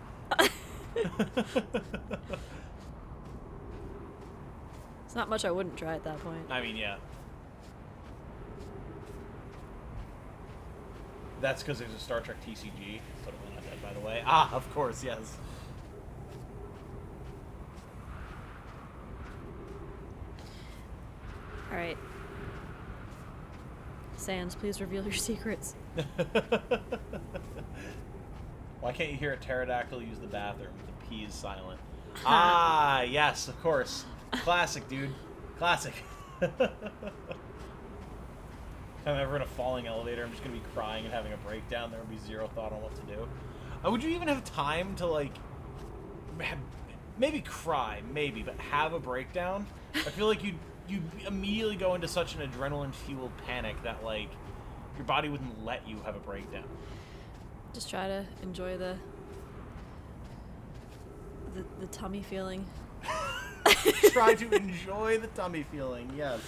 B: It's not much I wouldn't try at that point.
A: I mean, yeah. That's because there's a Star Trek TCG. Totally not dead, by the way. Ah, of course, yes.
B: Alright. Sans, please reveal your secrets.
A: Why can't you hear a pterodactyl use the bathroom? The P is silent. Ah, yes, of course. Classic, dude. Classic. If I'm ever in a falling elevator, I'm just going to be crying and having a breakdown. There would be zero thought on what to do. Would you even have time to, like, maybe cry, maybe, but have a breakdown? I feel like you'd immediately go into such an adrenaline-fueled panic that, like, your body wouldn't let you have a breakdown.
B: Just try to enjoy the tummy feeling.
A: Try to enjoy the tummy feeling, yes.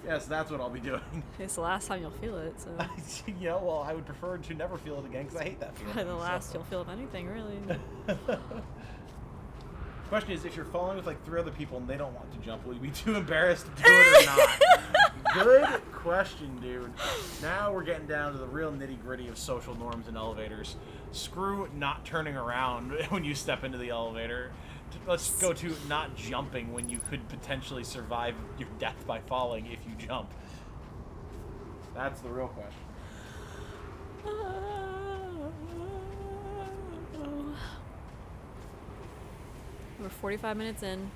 A: Yes, that's what I'll be doing.
B: It's the last time you'll feel it, so...
A: You know, well, I would prefer to never feel it again, because I hate that feeling.
B: Probably the last you'll feel of anything, really.
A: Question is, if you're falling with, like, 3 other people and they don't want to jump, will you be too embarrassed to do it or not? Good question, dude. Now we're getting down to the real nitty-gritty of social norms in elevators. Screw not turning around when you step into the elevator. Let's go to not jumping when you could potentially survive your death by falling if you jump. That's the real question.
B: We're 45 minutes in.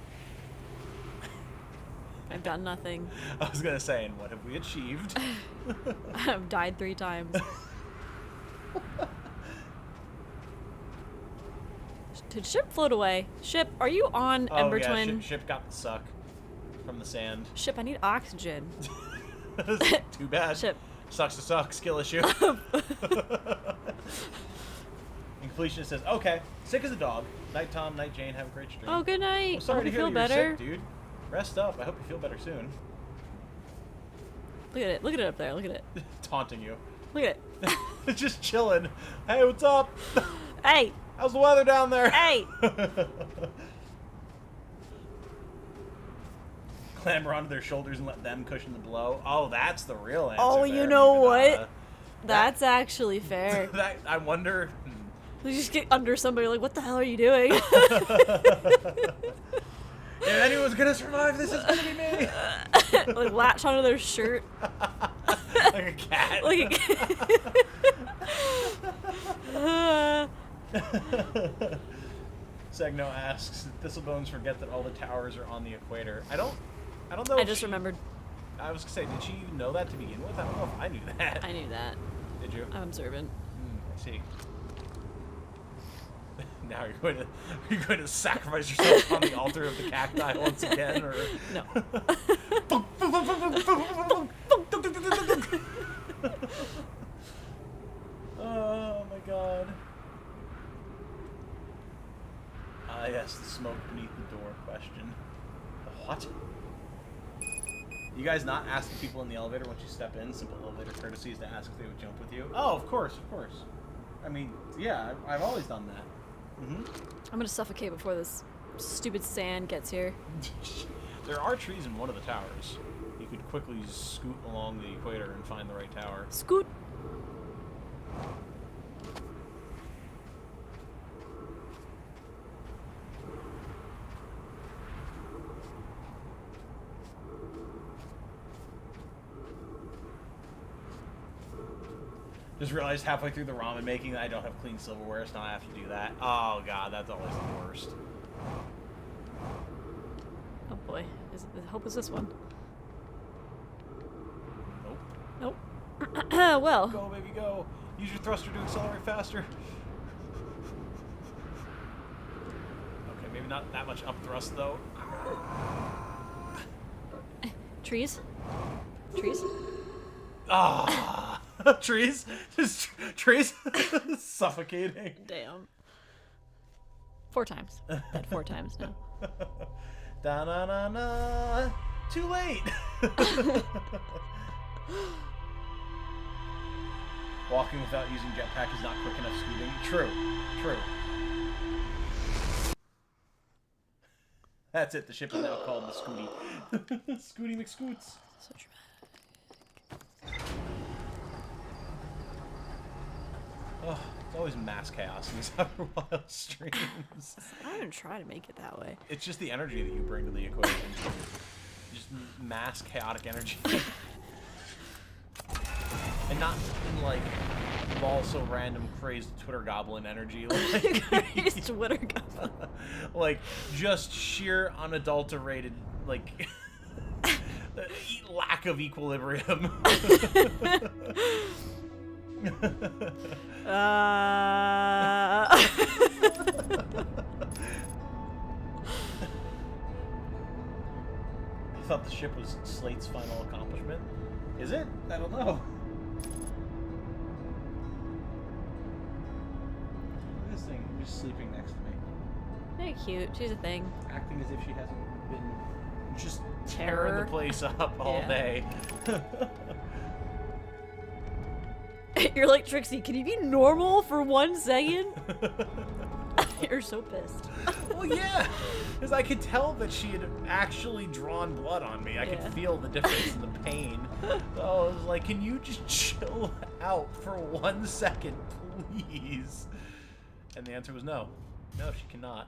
B: I've done nothing.
A: I was gonna say, and what have we achieved?
B: I've died 3 times. Did ship float away? Ship, are you on Ember Twin?
A: Ship got the suck from the sand.
B: Ship, I need oxygen.
A: Too bad.
B: Ship.
A: Sucks to suck. Skill issue. And Completionist says, okay, sick as a dog. Night Tom, night Jane, have a great stream.
B: Oh, good night.
A: I'm sorry
B: I
A: to
B: hope
A: hear
B: you feel
A: that you're
B: better.
A: sick, dude. Rest up. I hope you feel better soon.
B: Look at it. Look at it up there. Look at it.
A: Taunting you.
B: Look at it.
A: Just chilling. Hey, what's up?
B: Hey.
A: How's the weather down there?
B: Hey.
A: Clamber onto their shoulders and let them cushion the blow. Oh, that's the real answer.
B: Oh,
A: there.
B: you know what?
A: That,
B: That's actually fair.
A: that I wonder.
B: You just get under somebody like, what the hell are you doing?
A: If anyone's gonna survive this, it's gonna be me.
B: Like latch onto their shirt.
A: Like a cat.
B: Like a
A: Segno asks, Thistlebones forget that all the towers are on the equator. I don't know.
B: I
A: if
B: just
A: she-
B: remembered.
A: I was gonna say, did she know that to begin with? I don't know if I knew that.
B: I knew that.
A: Did you?
B: I'm observant.
A: I see. Now you're going to sacrifice yourself on the altar of the cacti once again, or
B: No.
A: Oh my god. Ah, yes, the smoke beneath the door question. The what? You guys not asking people in the elevator once you step in? Simple elevator courtesy is to ask if they would jump with you. Oh, of course, of course. I mean, yeah, I've always done that. Mm-hmm.
B: I'm gonna suffocate before this stupid sand gets here.
A: There are trees in one of the towers. You could quickly scoot along the equator and find the right tower.
B: Scoot.
A: Just realized halfway through the ramen making that I don't have clean silverware, so now I have to do that. Oh god, that's always the worst.
B: Oh boy. I hope it's this one.
A: Nope.
B: Nope. Well.
A: Go, baby, go. Use your thruster to accelerate faster. Okay, maybe not that much up thrust, though.
B: Trees. Trees.
A: Ah. Trees? Just trees? Suffocating.
B: Damn. 4 times. Dead 4 times now.
A: Da-na-na-na. Too late. Walking without using jetpack is not quick enough scooting. True. True. That's it. The ship is now called the Scooty. Scooty McScoots.
B: So dramatic.
A: Oh, it's always mass chaos in these Outer Wilds streams.
B: I don't even try to make it that way.
A: It's just the energy that you bring to the equation. Just mass chaotic energy. And not in like also random crazed Twitter goblin energy. Like,
B: Crazed Twitter goblin.
A: Like just sheer unadulterated like lack of equilibrium.
B: I
A: thought the ship was Slate's final accomplishment. Is it? I don't know. This thing just sleeping next to me.
B: Very cute. She's a thing.
A: Acting as if she hasn't been just
B: Terror.
A: tearing the place up all
B: Yeah.
A: day.
B: You're like, Trixie, can you be normal for 1 second? You're so pissed.
A: Well, yeah, because I could tell that she had actually drawn blood on me. I could
B: Yeah.
A: feel the difference in the pain. So I was like, can you just chill out for 1 second, please? And the answer was no. No, she cannot.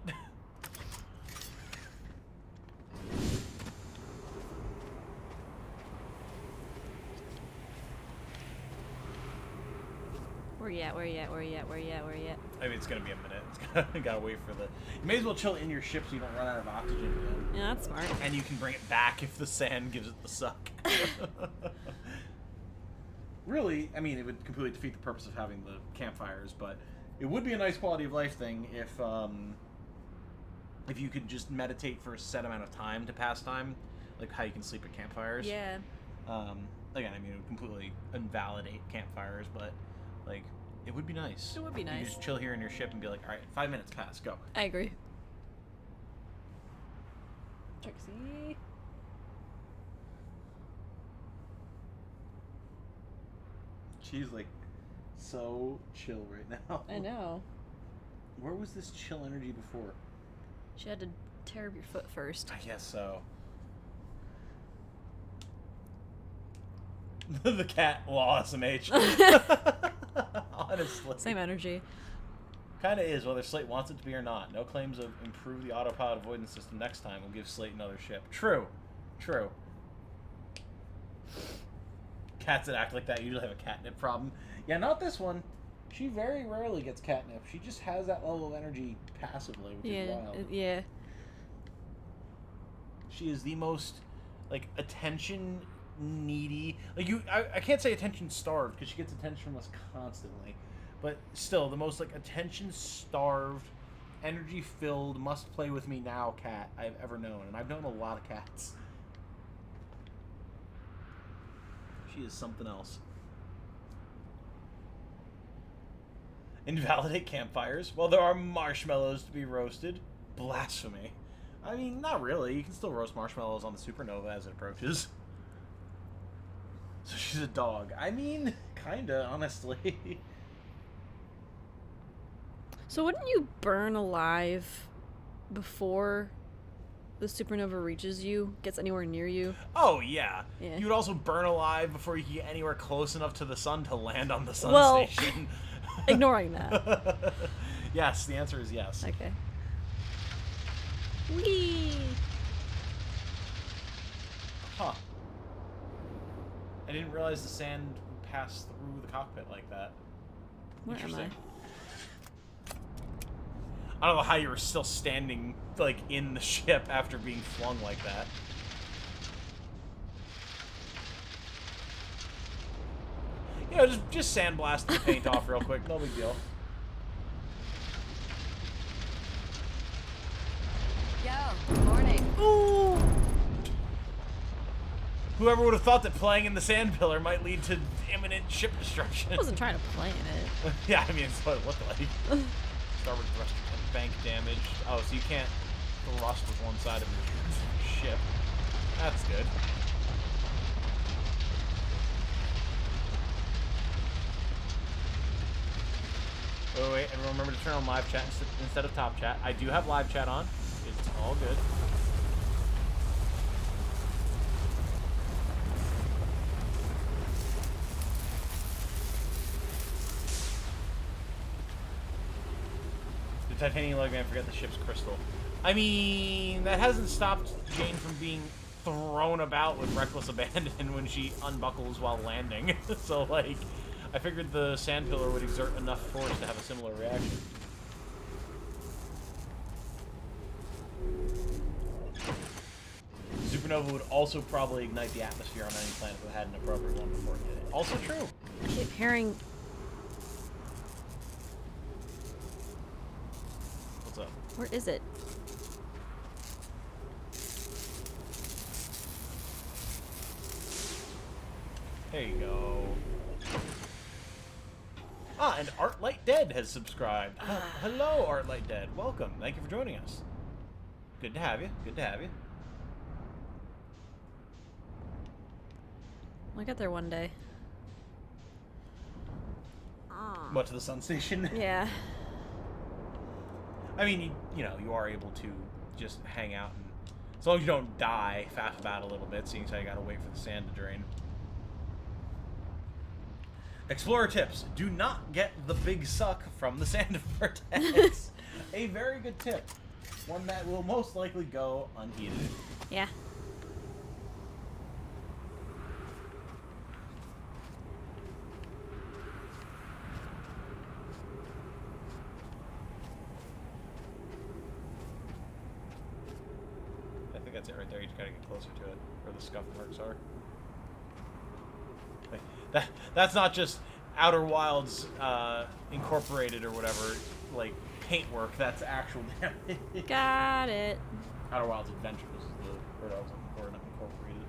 B: Where you at? Where you at? Where you at? Where you at? Where you at?
A: I mean, it's gonna be a minute. It's gotta wait for the. You may as well chill in your ship so you don't run out of oxygen again.
B: Yeah, that's smart.
A: And you can bring it back if the sand gives it the suck. Really, I mean, it would completely defeat the purpose of having the campfires, but it would be a nice quality of life thing if you could just meditate for a set amount of time to pass time, like how you can sleep at campfires.
B: Yeah.
A: Again, I mean, it would completely invalidate campfires, but like, it would be nice.
B: It would be
A: You
B: nice.
A: could just chill here in your ship and be like, all right, 5 minutes pass, go.
B: I agree. Trixie.
A: She's like so chill right now.
B: I know.
A: Where was this chill energy before?
B: She had to tear up your foot first.
A: I guess so. The cat will SMH. Honestly.
B: Same energy.
A: Kinda is, whether Slate wants it to be or not. No claims of improve the autopilot avoidance system next time will give Slate another ship. True. True. Cats that act like that usually have a catnip problem. Yeah, not this one. She very rarely gets catnip. She just has that level of energy passively, which is wild.
B: Yeah.
A: She is the most, like, attention needy. Like, I can't say attention starved because she gets attention from us constantly, but still the most like attention starved, energy filled, must play with me now cat I've ever known, and I've known a lot of cats. She is something else. Invalidate campfires. Well, there are marshmallows to be roasted. Blasphemy. I mean, not really. You can still roast marshmallows on the supernova as it approaches. So she's a dog. I mean, kinda, honestly.
B: So wouldn't you burn alive before the supernova reaches you, gets anywhere near you?
A: Oh, yeah.
B: Yeah.
A: You would also burn alive before you could get anywhere close enough to the sun to land on the sun
B: Well,
A: station.
B: Ignoring that.
A: Yes, the answer is yes.
B: Okay. Whee!
A: Huh. I didn't realize the sand would pass through the cockpit like that.
B: Where am I?
A: Interesting. I don't know how you were still standing, like, in the ship after being flung like that. You know, just sandblast the paint off real quick. No big deal.
C: Yo, good morning.
B: Ooh!
A: Whoever would have thought that playing in the sand pillar might lead to imminent ship destruction.
B: I wasn't trying to play in it.
A: Yeah, I mean, it's what it looked like. Starboard thrust and bank damage. Oh, so you can't thrust with one side of your ship. That's good. Oh, wait, everyone remember to turn on live chat instead of top chat. I do have live chat on. It's all good. The titanium leg man forget the ship's crystal. I mean, that hasn't stopped Jane from being thrown about with reckless abandon when she unbuckles while landing. So, like, I figured the sand pillar would exert enough force to have a similar reaction. Supernova would also probably ignite the atmosphere on any planet that had an appropriate one before it did it. Also true.
B: I keep hearing.
A: What's up?
B: Where is it?
A: There you go. Ah, and Art Light Dead has subscribed. Hello, Art Light Dead. Welcome. Thank you for joining us. Good to have you. Good to have you.
B: I'll get there one day.
A: What, to the sun station?
B: Yeah.
A: I mean, you know, you are able to just hang out and, as long as you don't die, faff about a little bit, seeing as how you gotta wait for the sand to drain. Explorer tips: do not get the big suck from the sand vortex. A very good tip. One that will most likely go unheeded.
B: Yeah.
A: I think that's it right there. You just gotta get closer to it, where the scuff marks are. Like, that's not just Outer Wilds Incorporated or whatever, like, paintwork. That's actual damage.
B: Got it.
A: Outer Wilds Adventures is the word I was looking for, not Incorporated.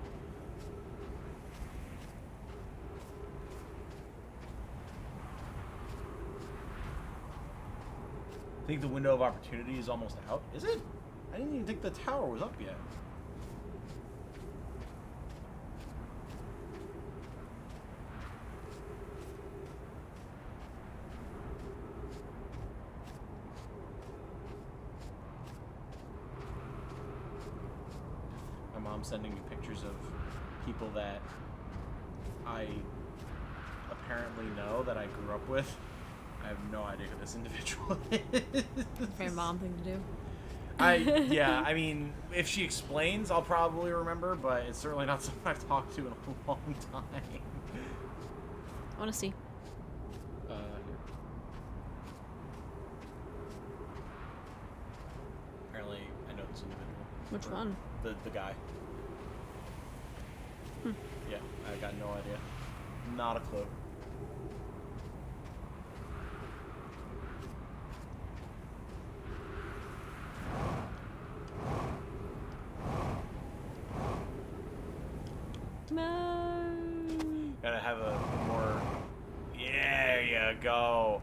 A: I think the window of opportunity is almost out. Is it? I didn't even think the tower was up yet. My mom's sending me pictures of people that I apparently know that I grew up with. I have no idea who this individual is.
B: Very mom thing to do.
A: Yeah, I mean, if she explains, I'll probably remember, but it's certainly not something I've talked to in a long time.
B: I want to see.
A: Here. Apparently, I know this individual.
B: Which
A: Or
B: one?
A: The guy.
B: Hmm.
A: Yeah, I got no idea. Not a clue.
B: No.
A: Gotta have a more... Yeah, there you go.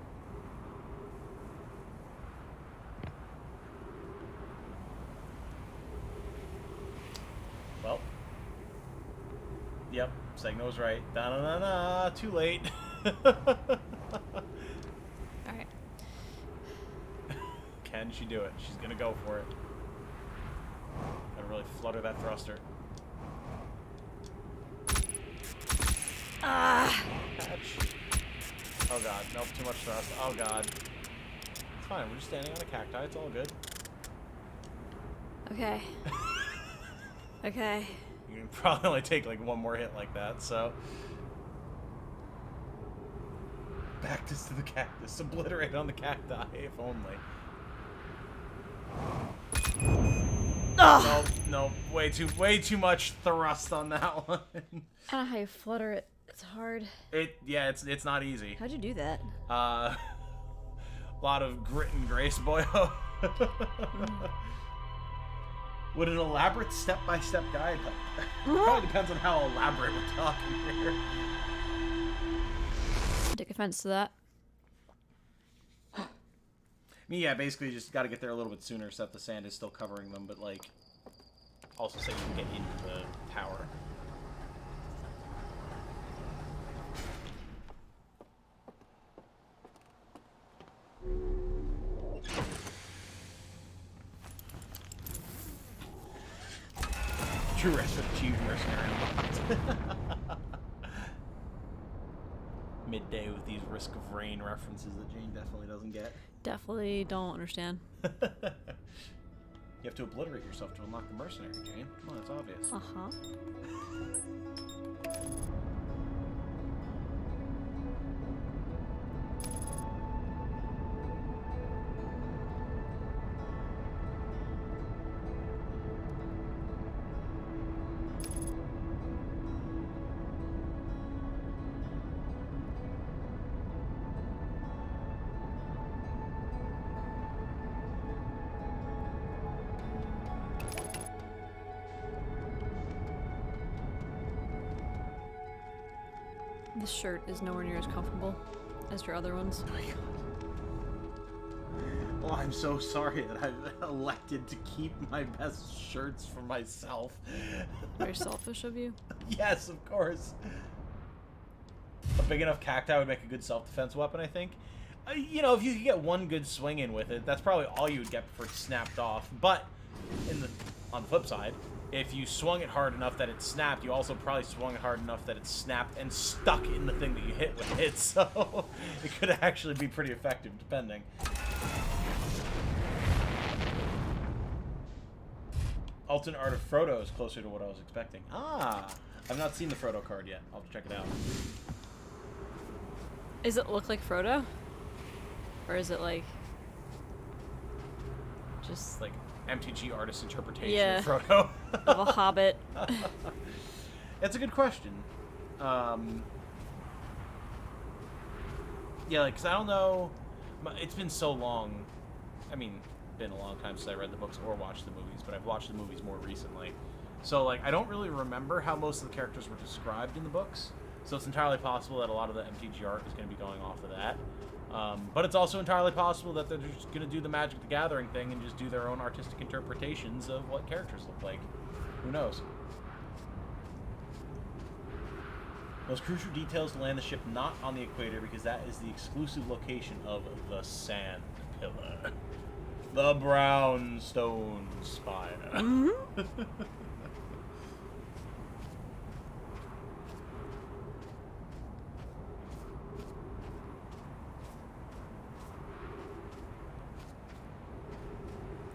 A: Well. Yep, Segno's right. Da-na-na-na, too late.
B: Alright.
A: Can she do it? She's gonna go for it. Gotta really flutter that thruster.
B: Ah!
A: Catch. Oh god, nope, too much thrust. Oh god. It's fine, we're just standing on a cacti, it's all good.
B: Okay. Okay.
A: You can probably only take like one more hit like that, so. Cactus to the cactus. Obliterate on the cacti, if only.
B: Oh!
A: Nope, way too much thrust on that one.
B: I don't know how you flutter it. It's hard.
A: It's not easy.
B: How'd you do that?
A: A lot of grit and grace, boyo. Would an elaborate step-by-step guide help? Probably depends on how elaborate we're talking here.
B: Take offense to that.
A: I mean, yeah, basically you just got to get there a little bit sooner so that the sand is still covering them, but like, also say you can get into the tower. True rest of achieved mercenary unlocked. Midday with these Risk of Rain references that Jane definitely doesn't get.
B: Definitely don't understand.
A: You have to obliterate yourself to unlock the mercenary, Jane. Come on, it's obvious.
B: Uh-huh. This shirt is nowhere near as comfortable as your other ones.
A: Well, I'm so sorry that I've elected to keep my best shirts for myself.
B: Very selfish of you.
A: Yes, of course. A big enough cacti would make a good self-defense weapon, I think. You know, if you could get one good swing in with it, that's probably all you would get before it's snapped off. But on the flip side, if you swung it hard enough that it snapped, you also probably swung it hard enough that it snapped and stuck in the thing that you hit with it. So it could actually be pretty effective, depending. Alternate Art of Frodo is closer to what I was expecting. Ah, I've not seen the Frodo card yet. I'll have to check it out.
B: Does it look like Frodo? Or is it like... just...
A: Like MTG artist interpretation
B: Yeah.
A: of Frodo.
B: of a hobbit?
A: It's a good question. Yeah, like, 'cause I don't know. It's been so long. I mean, been a long time since I read the books or watched the movies, but I've watched the movies more recently. So, like, I don't really remember how most of the characters were described in the books. So it's entirely possible that a lot of the MTG art is going to be going off of that. But it's also entirely possible that they're just going to do the Magic the Gathering thing and just do their own artistic interpretations of what characters look like. Who knows? Most crucial details to land the ship not on the equator because that is the exclusive location of the Sand Pillar. The Brownstone Spire.
B: Mm-hmm.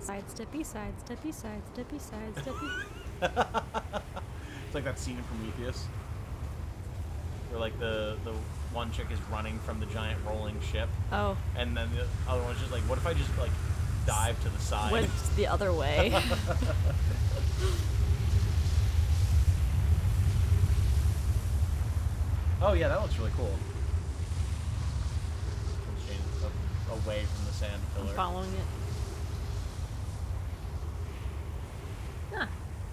B: Sidesteppy, sidesteppy, sidesteppy, sidesteppy.
A: It's like that scene in Prometheus where, like, the one chick is running from the giant rolling ship,
B: Oh.
A: and then the other one's just like, what if I just, like, dive to the side?
B: Went the other way.
A: Oh yeah, that looks really cool. Away from the sand
B: I'm
A: pillar.
B: following it. Ah.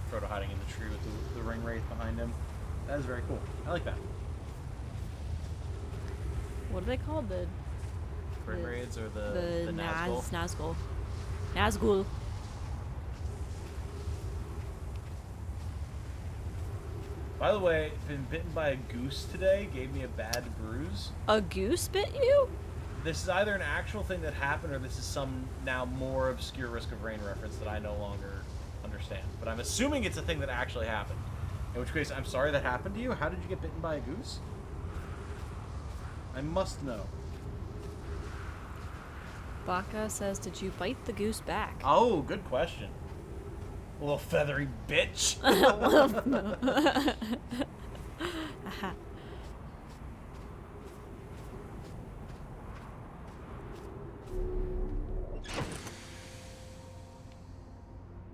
A: Frodo hiding in the tree with the ring wraith behind him. That is very cool. I like that.
B: What are they called? The
A: Ring wraiths or the Nazgul?
B: Nazgul. Nazgul.
A: By the way, been bitten by a goose today. Gave me a bad bruise.
B: A goose bit you?
A: This is either an actual thing that happened or this is some now more obscure Risk of Rain reference that I no longer understand. But I'm assuming it's a thing that actually happened. In which case, I'm sorry that happened to you. How did you get bitten by a goose? I must know.
B: Baka says, did you bite the goose back?
A: Oh, good question. Little feathery bitch.
B: Aha.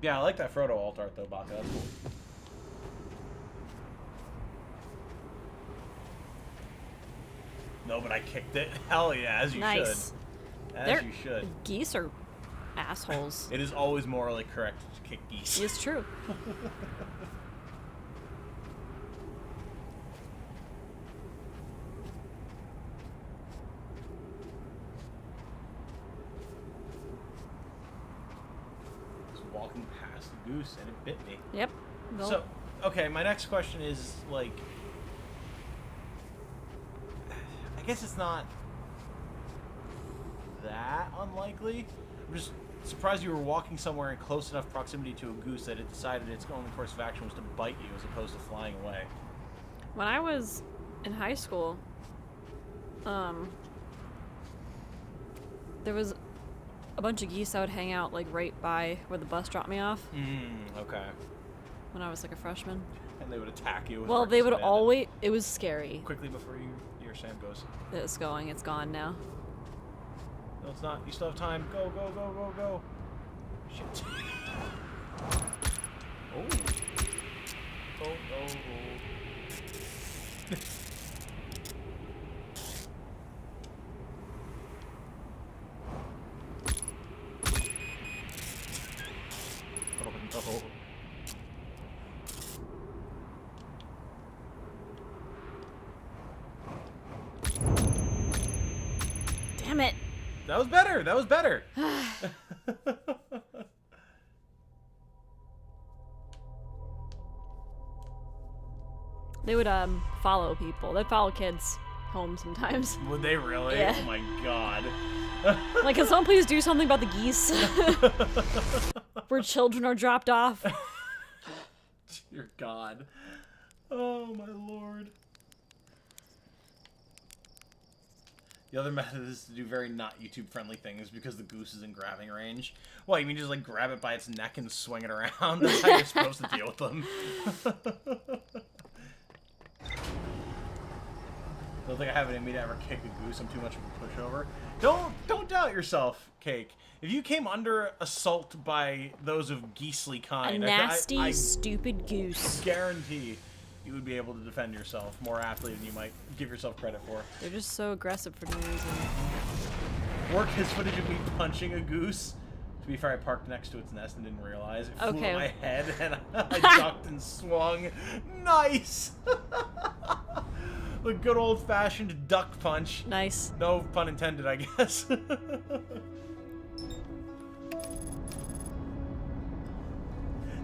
A: Yeah, I like that Frodo alt art though, Baka. That's cool. No, but I kicked it. Hell yeah, as you
B: Nice.
A: should. As you should.
B: Geese are assholes.
A: It is always morally correct to kick geese.
B: It's true.
A: walking past a goose and it bit me.
B: Yep. Well,
A: So, okay, my next question is, like, I guess it's not that unlikely. I'm just surprised you were walking somewhere in close enough proximity to a goose that it decided its only course of action was to bite you as opposed to flying away.
B: when I was in high school, there was a bunch of geese I would hang out like right by where the bus dropped me off
A: Okay.
B: when I was like a freshman.
A: And they would attack you. With
B: Well, they would
A: reckless abandon.
B: always. It was scary.
A: Quickly before your Sam goes.
B: It's going. It's gone now.
A: No, it's not. You still have time. Go, go, go, go, go. Shit. Oh. Oh, oh, oh. Oh, no.
B: Damn it!
A: That was better. That was better.
B: They would follow people. They'd follow kids home sometimes.
A: Would they really?
B: Yeah.
A: Oh my god.
B: Like, can someone please do something about the geese? Where children are dropped off.
A: Dear God. Oh my lord. The other method is to do very not YouTube friendly things because the goose is in grabbing range. Well, you mean just like grab it by its neck and swing it around? That's how you're supposed to deal with them. Don't think I have it in me to ever kick a goose. I'm too much of a pushover. Don't doubt yourself, Cake. If you came under assault by those of geesely
B: A
A: kind,
B: nasty,
A: I
B: stupid goose.
A: guarantee you would be able to defend yourself more aptly than you might give yourself credit for.
B: They're just so aggressive for no reason.
A: Work has footage of me punching a goose. To be fair, I parked next to its nest and didn't realize. It flew
B: Okay.
A: at my head and I ducked and swung. Nice! The good old-fashioned duck punch.
B: Nice.
A: No pun intended, I guess.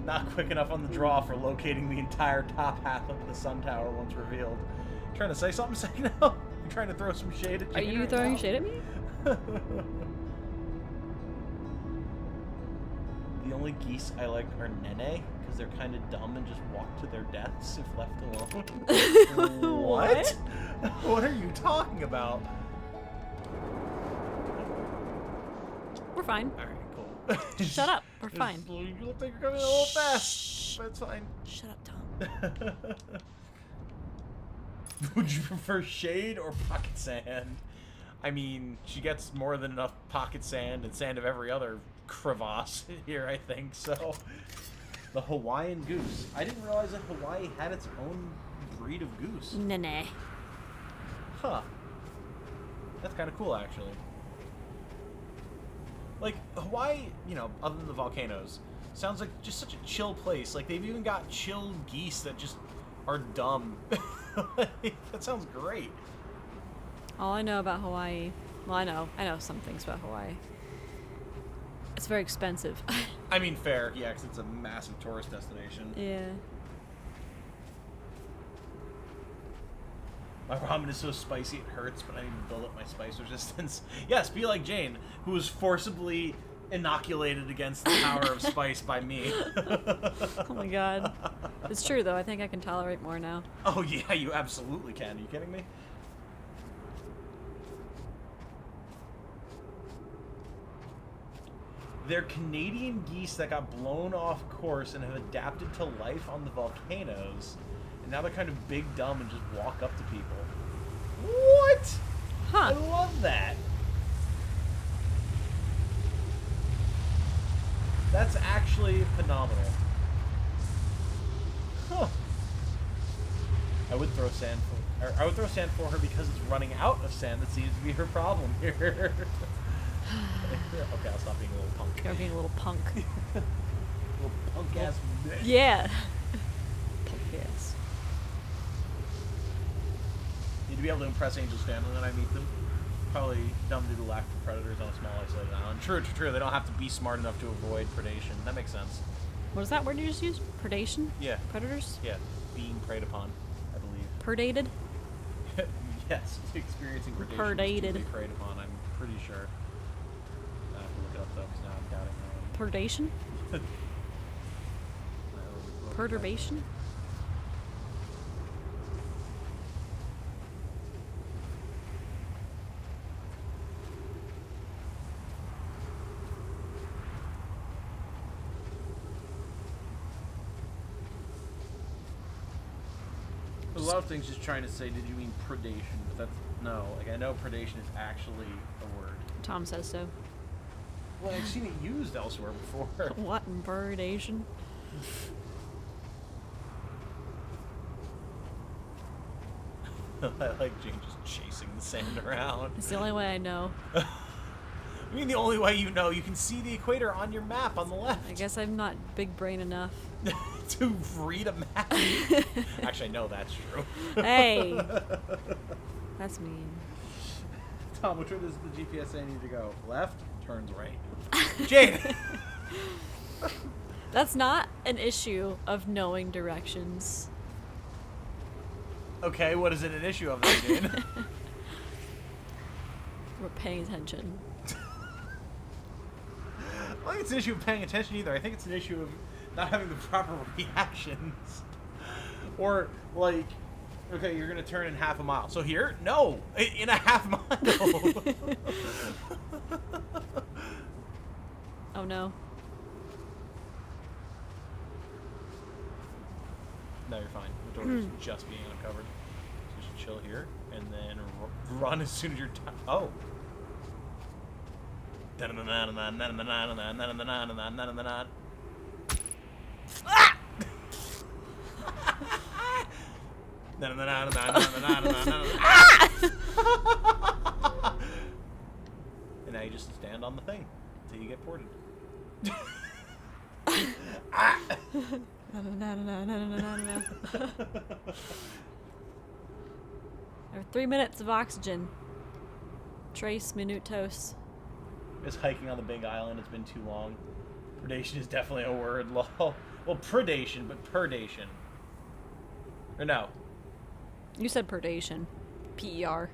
A: Not quick enough on the draw for locating the entire top half of the sun tower once revealed. Trying to say something, Signal? You trying to throw some shade at
B: Are
A: Jane
B: you
A: right
B: throwing
A: now?
B: shade at me?
A: The only geese I like are nene, because they're kind of dumb and just walk to their deaths if left alone. What? What are you talking about?
B: We're fine.
A: Alright, cool.
B: Shut up. We're fine.
A: You look like you're coming a little fast, but it's fine.
B: Shut up, Tom.
A: Would you prefer shade or pocket sand? I mean, she gets more than enough pocket sand and sand of every other crevasse here, I think, so. The Hawaiian goose. I didn't realize that Hawaii had its own breed of goose.
B: Nene.
A: Huh. That's kind of cool, actually. Like, Hawaii, you know, other than the volcanoes, sounds like just such a chill place. Like, they've even got chill geese that just are dumb. That sounds great.
B: All I know about Hawaii, well, I know some things about Hawaii. It's very expensive.
A: I mean, fair, yeah, 'cause it's a massive tourist destination.
B: Yeah.
A: My ramen is so spicy it hurts, but I need to build up my spice resistance. Yes, be like Jane, who was forcibly inoculated against the power of spice by me.
B: Oh my god. It's true though. I think I can tolerate more now.
A: Oh yeah, you absolutely can. Are you kidding me? They're Canadian geese that got blown off course and have adapted to life on the volcanoes. And now they're kind of big, dumb, and just walk up to people. What? I
B: Huh.
A: love that. That's actually phenomenal. Huh. I would throw sand for her because it's running out of sand. That seems to be her problem here. Okay, I'll stop being a little punk.
B: You're being a little punk.
A: Little punk ass bitch.
B: Yeah. Punk ass.
A: Need to be able to impress Angel's family when I meet them. probably dumb due to lack of predators on a small isolated island. True, true, true. They don't have to be smart enough to avoid predation. That makes sense.
B: What is that word you just used? Predation?
A: Yeah.
B: Predators?
A: Yeah. Being preyed upon, I believe.
B: Predated?
A: Yes, experiencing predation.
B: Predated.
A: To be preyed upon, I'm pretty sure. I have to look it up though, because now I'm doubting my own.
B: Predation? Perturbation?
A: There's a lot of things just trying to say, did you mean predation? But that's, no. Like, I know predation is actually a word.
B: Tom says so.
A: Well, I've seen it used elsewhere before.
B: What in predation?
A: I like Jane just chasing the sand around.
B: It's the only way I know.
A: I mean, the only way you know, you can see the equator on your map on the left.
B: I guess I'm not big brain enough.
A: To read a map. Actually, I know that's true.
B: Hey! That's mean.
A: Tom, which way does the GPS say I need to go? Left? Turns right. Jane!
B: That's not an issue of knowing directions.
A: Okay, what is it an issue of then, Jane?
B: We're paying attention.
A: I don't think it's an issue of paying attention either. I think it's an issue of not having the proper reactions. Or, like, okay, you're going to turn in half a mile. So here? No! In a half mile!
B: Oh no.
A: No, you're fine. The door is just being uncovered. So you should chill here, and then run as soon as you're oh! Ah! And now you just stand on the thing until you get ported. Ah!
B: I have 3 minutes of oxygen. Trace minutos.
A: Just hiking on the big island, it's been too long. Predation is definitely a word, lol. Well, predation, but perdation. Or no.
B: You said predation. P-E-R.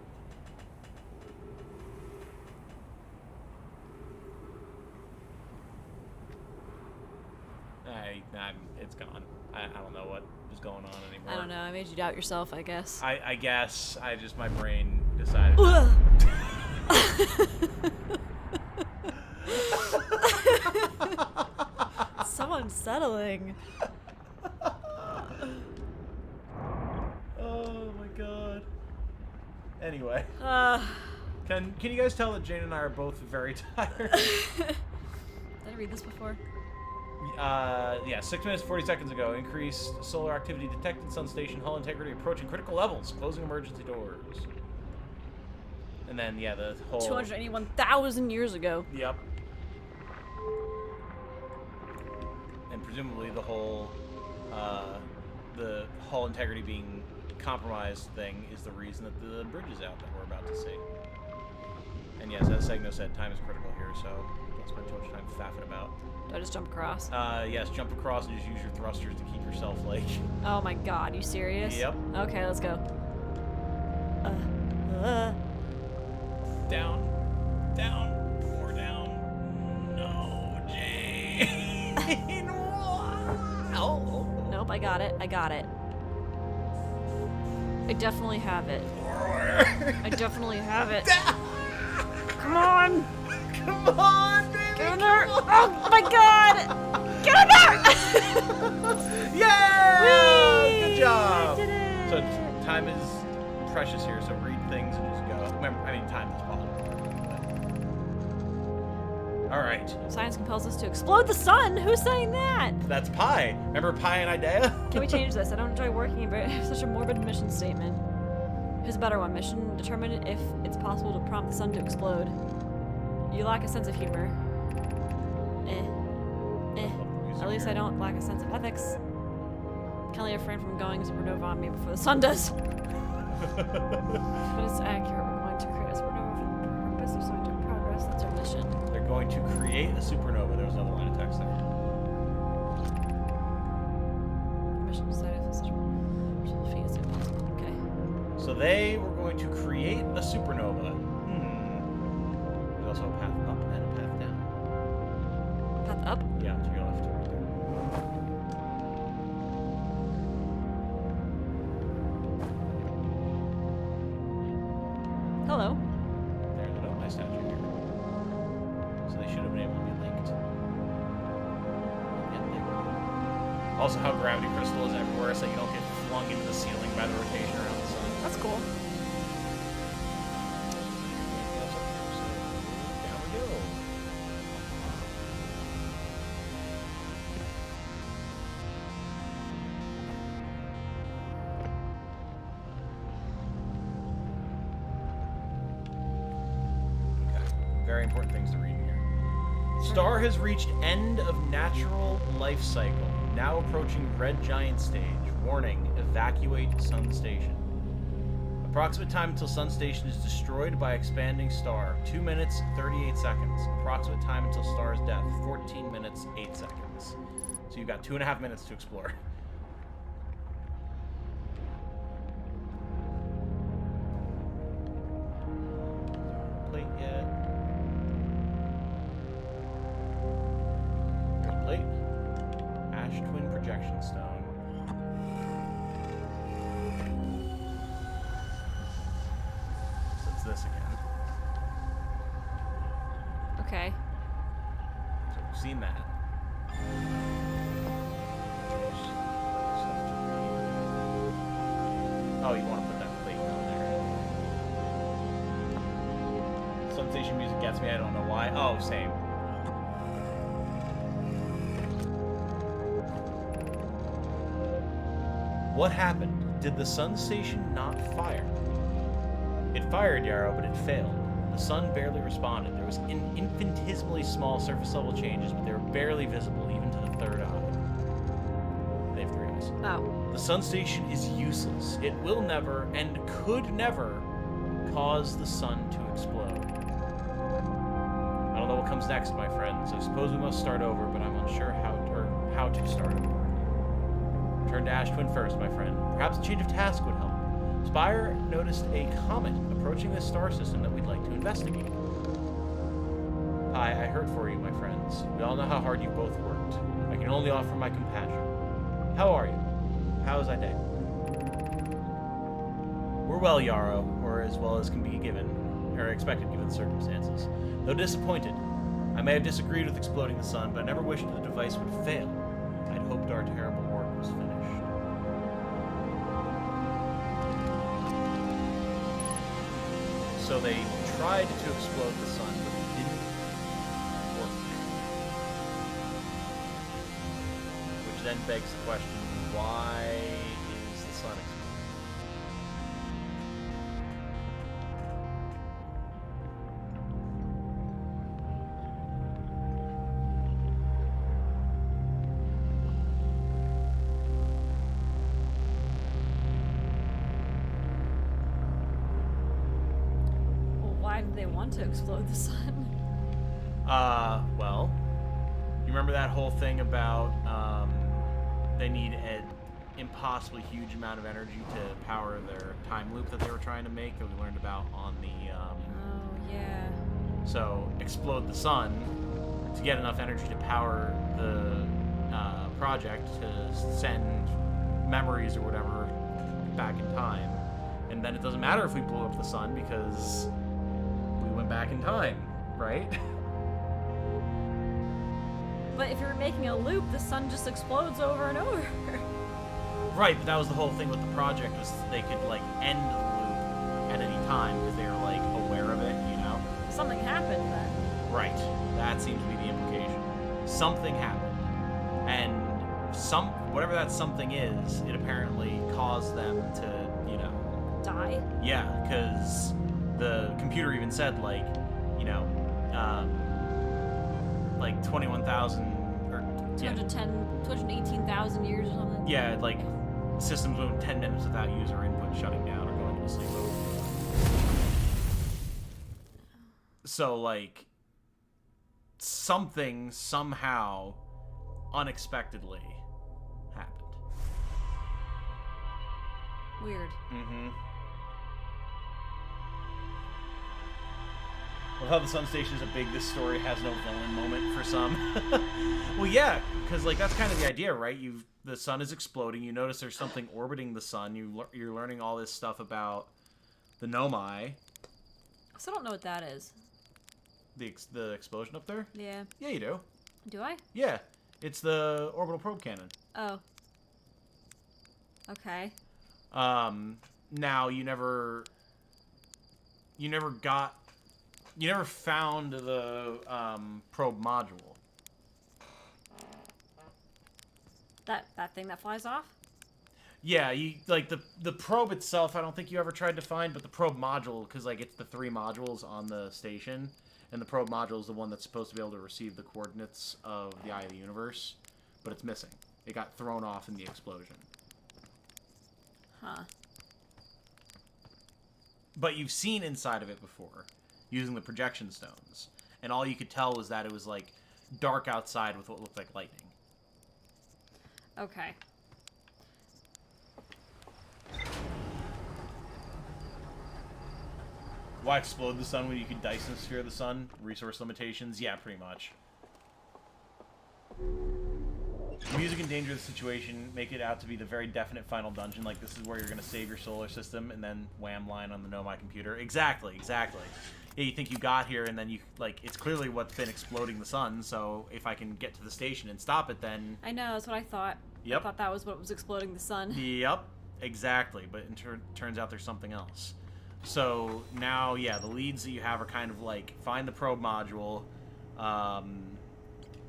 B: It's gone. I don't know what is going on anymore. I don't know. I made you doubt yourself, I guess.
A: I guess. My brain decided.
B: So unsettling.
A: Oh my god. Anyway.
B: Uh,
A: Can you guys tell that Jane and I are both very tired?
B: Did I read this before?
A: Yeah, 6 minutes, 40 seconds ago. Increased solar activity detected. Sun station hull integrity approaching critical levels. Closing emergency doors. And then, yeah, the whole...
B: 281,000 years ago.
A: Yep. And presumably the whole, the hull integrity being compromised thing is the reason that the bridge is out that we're about to see. And yes, as Segno said, time is critical here, so don't spend too much time faffing about.
B: Do I just jump across?
A: Yes, jump across and just use your thrusters to keep yourself, like...
B: Oh my god, you serious?
A: Yep.
B: Okay, let's go.
A: Down. Down. More down. No, Jane. Oh.
B: Nope, I got it. I got it. I definitely have it. I definitely have it. Come on!
A: Come on, baby!
B: Get in there! Oh my god! Get in there!
A: Yeah!
B: Whee!
A: Good job!
B: We did it!
A: So time is precious here, so read things and just go. Remember, time is possible. Alright.
B: Science compels us to explode the sun! Who's saying that?
A: That's Pi. Remember Pi and Idea?
B: Can we change this? I don't enjoy working in such a morbid mission statement. Here's a better one. Mission: determine if it's possible to prompt the sun to explode. You lack a sense of humor. At least I don't lack a sense of ethics. Can only refrain from going supernova on me before the sun does. But it's accurate. We're going to create a supernova
A: going to create a supernova. There was another line of text there.
B: Mission decided if this is defeat is impossible. Okay.
A: So they were going to create a supernova. There's also a path up and a path down.
B: Path up?
A: Yeah, to your left. Right there.
B: Hello.
A: There's an open statue here. So they should have been able to be linked. Yeah, they were. Also, how gravity crystal is everywhere, so you don't get flung into the ceiling by the rotation around the sun.
B: That's cool.
A: Down we go. Very important things to read here. Star has reached end of natural life cycle. Now approaching red giant stage. Warning, evacuate Sun Station. Approximate time until Sun Station is destroyed by expanding star. 2 minutes, 38 seconds. Approximate time until star's death. 14 minutes, 8 seconds. So you've got 2.5 minutes to explore. Plate yet. Plate. Ash Twin Projection Stone. So it's this again.
B: Okay.
A: So we've seen that. Oh, you want to put that plate down there. Sensation music gets me, I don't know why. Oh, same. What happened? Did the Sun Station not fire? It fired, Yarrow, but it failed. The sun barely responded. There was infinitesimally small surface level changes, but they were barely visible, even to the third eye. They have 3 eyes.
B: Oh.
A: The Sun Station is useless. It will never, and could never, cause the sun to explode. I don't know what comes next, my friends. I suppose we must start over, but I'm unsure how to start over. Turn to Ash Twin first, my friend. Perhaps a change of task would help. Spire noticed a comet approaching this star system that we'd like to investigate. I heard for you, my friends. We all know how hard you both worked. I can only offer my compassion. How are you? How is thy day? We're well, Yarrow, or as well as can be given, or expected given the circumstances. Though disappointed, I may have disagreed with exploding the sun, but I never wished the device would fail. I'd hoped our terrible work was finished. So they tried to explode the sun, but it didn't work. Which then begs the question, why is the sun exploding?
B: Why do they want to explode the sun?
A: Well, you remember that whole thing about, they need an impossibly huge amount of energy to power their time loop that they were trying to make that we learned about on the,
B: Oh, yeah.
A: So, explode the sun to get enough energy to power the project to send memories or whatever back in time. And then it doesn't matter if we blew up the sun because we went back in time, right?
B: But if you're making a loop, the sun just explodes over and over.
A: Right, but that was the whole thing with the project, was they could, like, end the loop at any time because they were, like, aware of it, you know?
B: Something happened then.
A: Right. That seems to be the implication. Something happened. And whatever that something is, it apparently caused them to, you know...
B: Die?
A: Yeah, because the computer even said, like, you know, like 21,000 or...
B: 218,000 years or something?
A: Yeah, like, systems went 10 minutes without user input shutting down or going into sleep mode. So, like, something somehow unexpectedly happened.
B: Weird.
A: Mm-hmm. Well, how the sun station is a big this story has no villain moment for some. Well, yeah, because like that's kind of the idea, right? The sun is exploding. You notice there's something orbiting the sun. You're learning all this stuff about the Nomai.
B: I still don't know what that is.
A: The explosion up there?
B: Yeah.
A: Yeah, you do.
B: Do I?
A: Yeah, it's the orbital probe cannon.
B: Oh. Okay.
A: Now you never found the probe module.
B: That thing that flies off?
A: Yeah, you like the probe itself. I don't think you ever tried to find, but the probe module, because like it's the 3 modules on the station, and the probe module is the one that's supposed to be able to receive the coordinates of the eye of the universe, but it's missing. It got thrown off in the explosion.
B: Huh.
A: But you've seen inside of it before, using the projection stones, and all you could tell was that it was like dark outside with what looked like lightning.
B: Okay.
A: Why explode the sun when you could Dyson sphere the sun? Resource limitations? Yeah, pretty much. Music endanger the situation, make it out to be the very definite final dungeon, like this is where you're going to save your solar system, and then wham line on the Nomai computer. Exactly. Yeah, you think you got here, and then you, like, it's clearly what's been exploding the sun, so if I can get to the station and stop it, then...
B: I know, that's what I thought.
A: Yep.
B: I thought that was what was exploding the sun.
A: Yep, exactly, but it turns out there's something else. So now, yeah, the leads that you have are kind of like, find the probe module,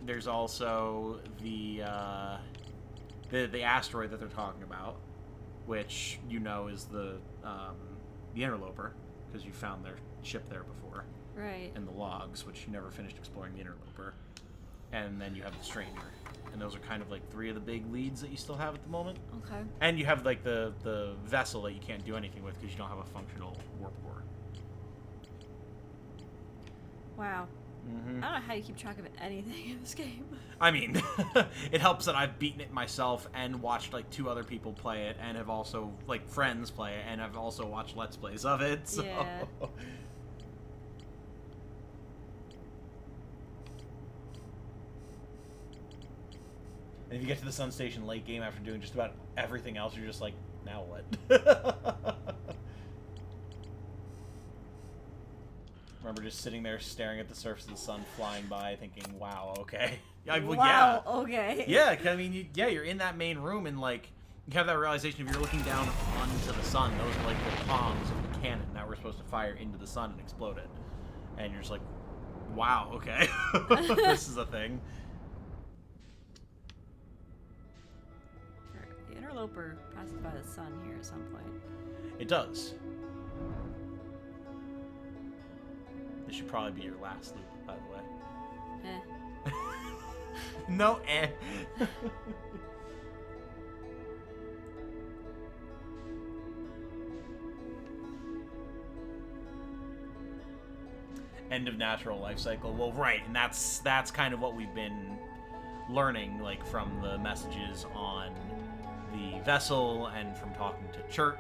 A: there's also the asteroid that they're talking about, which you know is the interloper, because you found their ship there before.
B: Right.
A: And the logs, which you never finished exploring the interloper. And then you have the stranger. And those are kind of like 3 of the big leads that you still have at the moment.
B: Okay.
A: And you have like the vessel that you can't do anything with because you don't have a functional warp core.
B: Wow.
A: Mm-hmm.
B: I don't know how you keep track of anything in this game.
A: I mean, it helps that I've beaten it myself and watched like 2 other people play it, and have also like friends play it, and I've also watched Let's Plays of it. So.
B: Yeah.
A: And if you get to the sun station late game after doing just about everything else, you're just like, now what? Remember just sitting there staring at the surface of the sun flying by, thinking, "Wow, okay."
B: Wow, okay.
A: Yeah, 'cause, I mean, you're in that main room, and like you have that realization if you're looking down onto the sun, those are like the prongs of the cannon that were supposed to fire into the sun and explode it, and you're just like, "Wow, okay, this is a thing."
B: The interloper passes by the sun here at some point.
A: It does. This should probably be your last loop, by the way.
B: Eh.
A: No, eh. End of natural life cycle. Well, right, and that's kind of what we've been learning, like from the messages on the vessel and from talking to Chert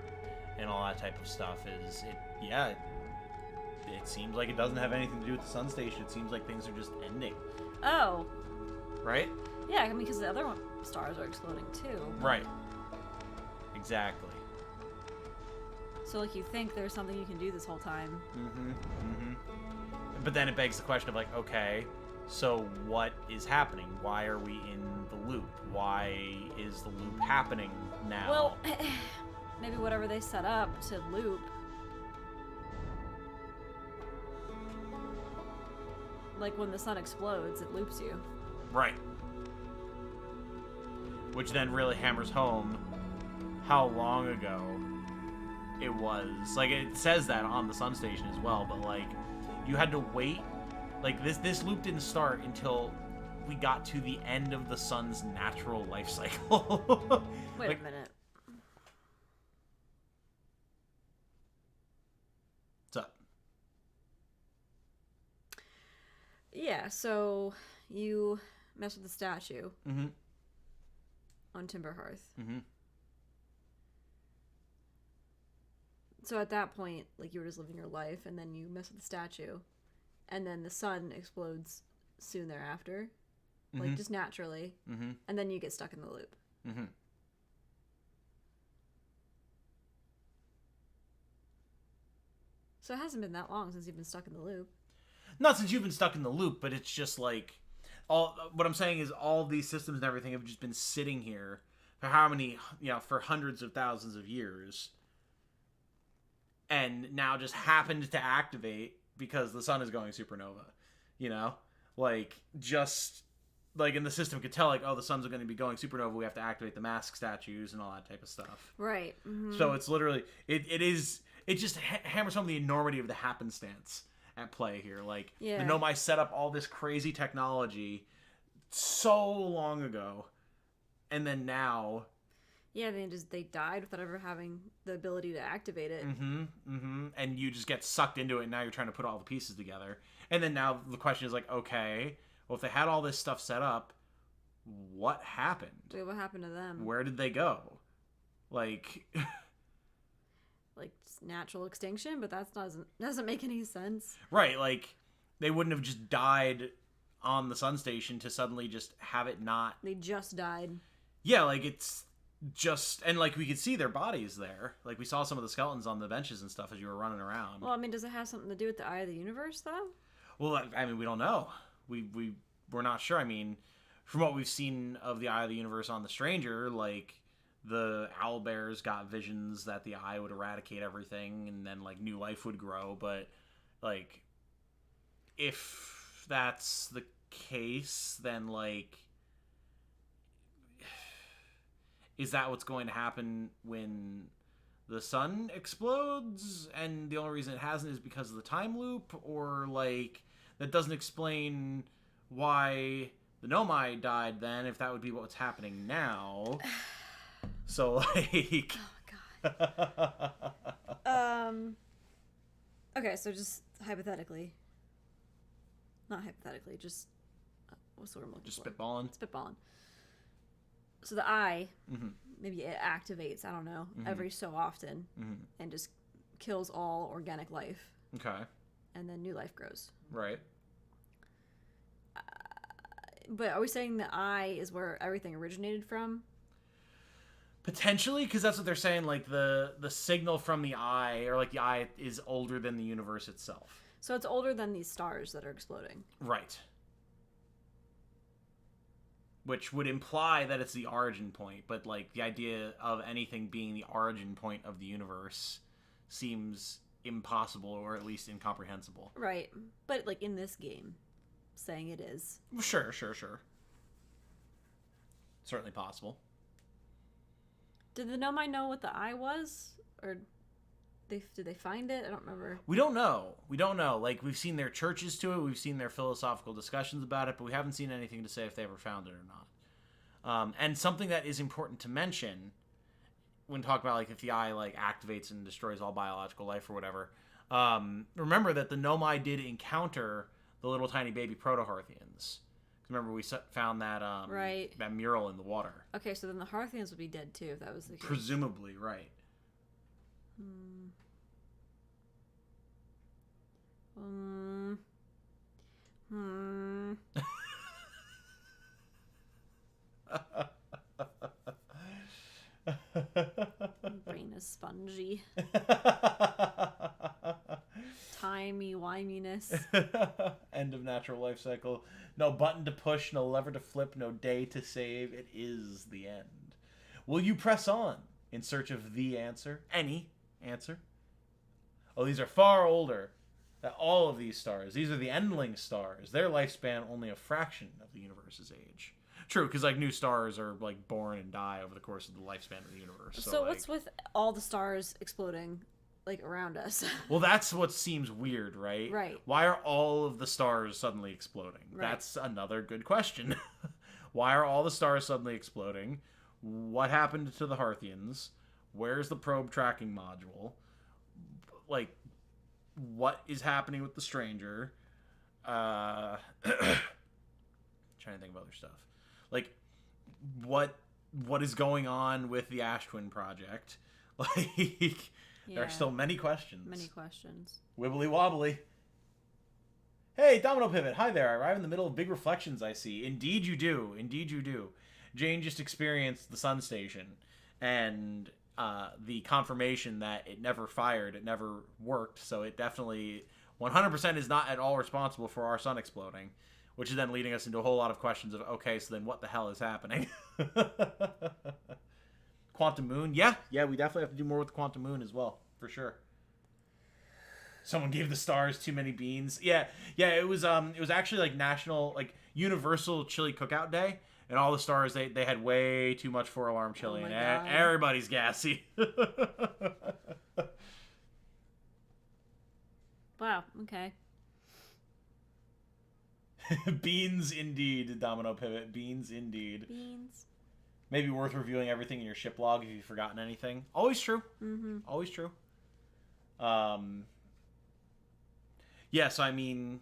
A: and all that type of stuff. Is it? Yeah. It seems like it doesn't have anything to do with the sun station. It seems like things are just ending.
B: Oh.
A: Right?
B: Yeah, I mean, because the other stars are exploding too.
A: Right. Exactly.
B: So, like, you think there's something you can do this whole time.
A: Mm-hmm. Mm-hmm. But then it begs the question of, like, okay, so what is happening? Why are we in the loop? Why is the loop happening now?
B: Well, maybe whatever they set up to loop. Like, when the sun explodes, it loops you.
A: Right. Which then really hammers home how long ago it was. Like, it says that on the sun station as well, but, like, you had to wait. Like, this loop didn't start until we got to the end of the sun's natural life cycle.
B: Wait
A: like,
B: a minute.
A: What's up?
B: Yeah, so you mess with the statue
A: Mm-hmm.
B: on Timber Hearth.
A: Mm-hmm.
B: So at that point, like, you were just living your life, and then you mess with the statue, and then the sun explodes soon thereafter, like, just naturally, and then you get stuck in the loop.
A: Mm-hmm.
B: So it hasn't been that long since you've been stuck in the loop.
A: Not since you've been stuck in the loop, but it's just like what I'm saying is all of these systems and everything have just been sitting here for how many, for hundreds of thousands of years, and now just happened to activate because the sun is going supernova. Like, just like, in the system could tell, like, oh, the sun's going to be going supernova, we have to activate the mask statues and all that type of stuff.
B: Right. Mm-hmm.
A: So it's literally it just hammers home the enormity of the happenstance at play here. Like,
B: yeah.
A: the Nomai set up all this crazy technology so long ago, and then now,
B: yeah, they died without ever having the ability to activate it.
A: And you just get sucked into it, and now you're trying to put all the pieces together. And then now the question is, like, okay, well, if they had all this stuff set up, what happened?
B: Wait, what happened to them?
A: Where did they go? Like,
B: like, natural extinction, but that doesn't make any sense.
A: Right, like, they wouldn't have just died on the sun station to suddenly just have it not.
B: They just died.
A: Yeah, like, it's just, and like, we could see their bodies there. Like, we saw some of the skeletons on the benches and stuff as you were running around.
B: Well, I mean, does it have something to do with the Eye of the Universe, though?
A: Well, I mean, we don't know. We're not sure. I mean, from what we've seen of the Eye of the Universe on the Stranger, like, the owlbears got visions that the eye would eradicate everything, and then, like, new life would grow. But, like, if that's the case, then, like, is that what's going to happen when the sun explodes, and the only reason it hasn't is because of the time loop? Or, like, that doesn't explain why the Nomai died then, if that would be what's happening now. So, like...
B: Oh, God. Okay, so just hypothetically. Not hypothetically, just... what's the word I'm looking
A: Just
B: for?
A: spitballing?
B: So the eye, maybe it activates, I don't know, every so often, and just kills all organic life.
A: Okay.
B: And then new life grows.
A: Right.
B: But are we saying the eye is where everything originated from?
A: Potentially, because that's what they're saying, like, the signal from the eye, or, like, the eye is older than the universe itself.
B: So it's older than these stars that are exploding.
A: Right. Which would imply that it's the origin point, but, like, the idea of anything being the origin point of the universe seems impossible, or at least incomprehensible.
B: Right. But, like, in this game, saying it is.
A: Sure. Certainly possible.
B: Did the Nomai know what the eye was? Or did they find it? I don't remember.
A: We don't know. Like, we've seen their churches to it, we've seen their philosophical discussions about it, but we haven't seen anything to say if they ever found it or not. And something that is important to mention when talking about, like, if the eye, like, activates and destroys all biological life or whatever, remember that the Nomai did encounter the little tiny baby Proto-Hearthians. Remember, we found that
B: right.
A: that mural in the water.
B: Okay, so then the Hearthians would be dead too, if that was the case.
A: Presumably, right.
B: Brain is spongy. Timey-wiminess.
A: End of natural life cycle. No button to push, no lever to flip, no day to save. It is the end. Will you press on in search of the answer? Any answer? Oh, these are far older than all of these stars. These are the endling stars. Their lifespan only a fraction of the universe's age. True, because, like, new stars are, like, born and die over the course of the lifespan of the universe.
B: So
A: like,
B: what's with all the stars exploding, like, around us?
A: Well, that's what seems weird, right?
B: Right.
A: Why are all of the stars suddenly exploding?
B: Right.
A: That's another good question. Why are all the stars suddenly exploding? What happened to the Hearthians? Where's the probe tracking module? Like, what is happening with the Stranger? trying to think of other stuff. Like, what is going on with the Ash Twin project? Like, there are still many questions.
B: Many questions.
A: Wibbly wobbly. Hey, Domino Pivot. Hi there. I arrive in the middle of big reflections, I see. Indeed you do. Indeed you do. Jane just experienced the sun station. And the confirmation that it never fired, it never worked. So it definitely 100% is not at all responsible for our sun exploding. Which is then leading us into a whole lot of questions of, okay, so then what the hell is happening? Quantum Moon? Yeah, we definitely have to do more with the Quantum Moon as well, for sure. Someone gave the stars too many beans. Yeah, it was actually like national, like Universal Chili Cookout Day, and all the stars, they had way too much 4-alarm chili, and everybody's gassy.
B: Wow, okay.
A: Beans indeed, Domino Pivot. Beans indeed.
B: Beans.
A: Maybe worth reviewing everything in your ship log if you've forgotten anything. Always true. Mm-hmm. Always true. Yes, I mean,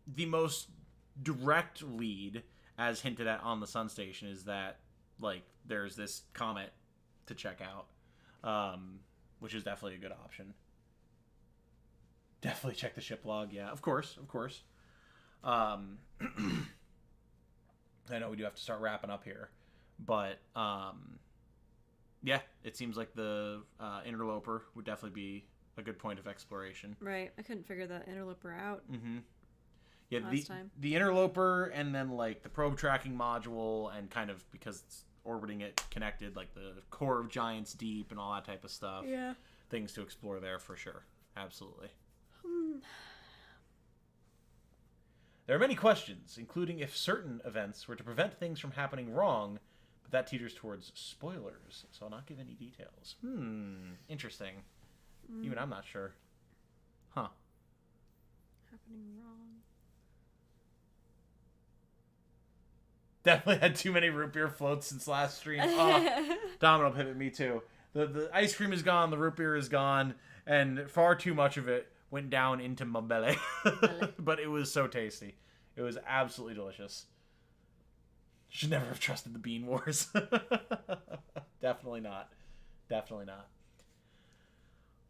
A: the most direct lead, as hinted at on the Sun Station, is that, like, there's this comet to check out, which is definitely a good option. Definitely check the ship log, yeah. Of course. I know we do have to start wrapping up here, but yeah, it seems like the interloper would definitely be a good point of exploration.
B: Right, I couldn't figure the interloper out.
A: Mm-hmm. Yeah,
B: last time.
A: The interloper, and then like the probe tracking module, and kind of because it's orbiting it connected, like the core of Giants Deep and all that type of stuff.
B: Yeah,
A: things to explore there for sure. Absolutely. There are many questions, including if certain events were to prevent things from happening wrong, but that teeters towards spoilers, so I'll not give any details. Interesting. Even I'm not sure. Huh.
B: Happening wrong.
A: Definitely had too many root beer floats since last stream. Oh, Domino Pivot, me too. The ice cream is gone, the root beer is gone, and far too much of it went down into my belly. But it was so tasty. It was absolutely delicious. Should never have trusted the Bean Wars. Definitely not.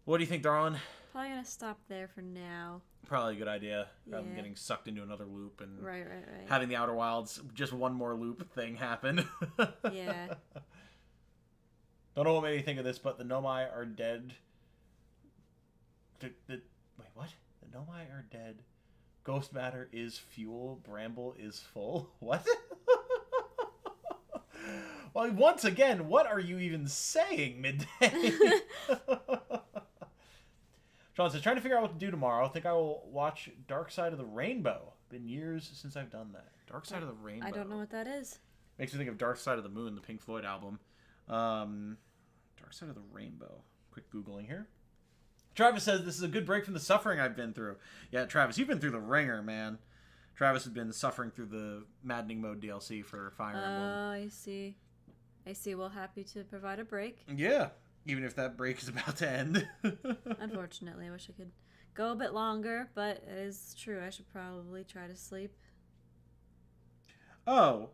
A: What do you think, Darlin?
B: Probably gonna stop there for now.
A: Probably a good idea. Rather than getting sucked into another loop and
B: right.
A: having the Outer Wilds, just one more loop thing happen.
B: Yeah.
A: Don't know what made me think of this, but the Nomai are dead. Wait, what? The Nomai are dead. Ghost matter is fuel. Bramble is full. What? Well, once again, what are you even saying, Midday? Sean says, trying to figure out what to do tomorrow. I think I will watch Dark Side of the Rainbow. Been years since I've done that. Dark Side of the Rainbow.
B: I don't know what that is.
A: Makes me think of Dark Side of the Moon, the Pink Floyd album. Dark Side of the Rainbow. Quick Googling here. Travis says, this is a good break from the suffering I've been through. Yeah, Travis, you've been through the ringer, man. Travis has been suffering through the Maddening Mode DLC for Fire Emblem.
B: Oh, I see. Well, happy to provide a break.
A: Yeah, even if that break is about to end.
B: Unfortunately, I wish I could go a bit longer, but it is true. I should probably try to sleep.
A: Oh.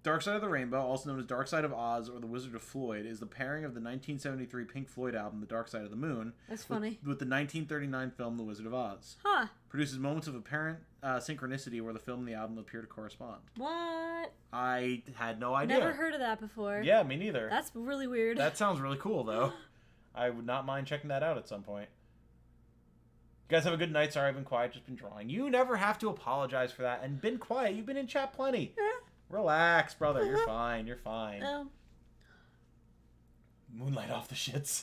A: Dark Side of the Rainbow, also known as Dark Side of Oz or The Wizard of Floyd, is the pairing of the 1973 Pink Floyd album, The Dark Side of the Moon,
B: That's funny.
A: with the 1939 film, The Wizard of Oz.
B: Huh.
A: Produces moments of apparent synchronicity where the film and the album appear to correspond.
B: What?
A: I had no idea.
B: Never heard of that before.
A: Yeah, me neither.
B: That's really weird.
A: That sounds really cool, though. I would not mind checking that out at some point. You guys have a good night. Sorry I've been quiet, just been drawing. You never have to apologize for that. And been quiet. You've been in chat plenty. Relax, brother. You're fine. You're fine. Moonlight off the shits.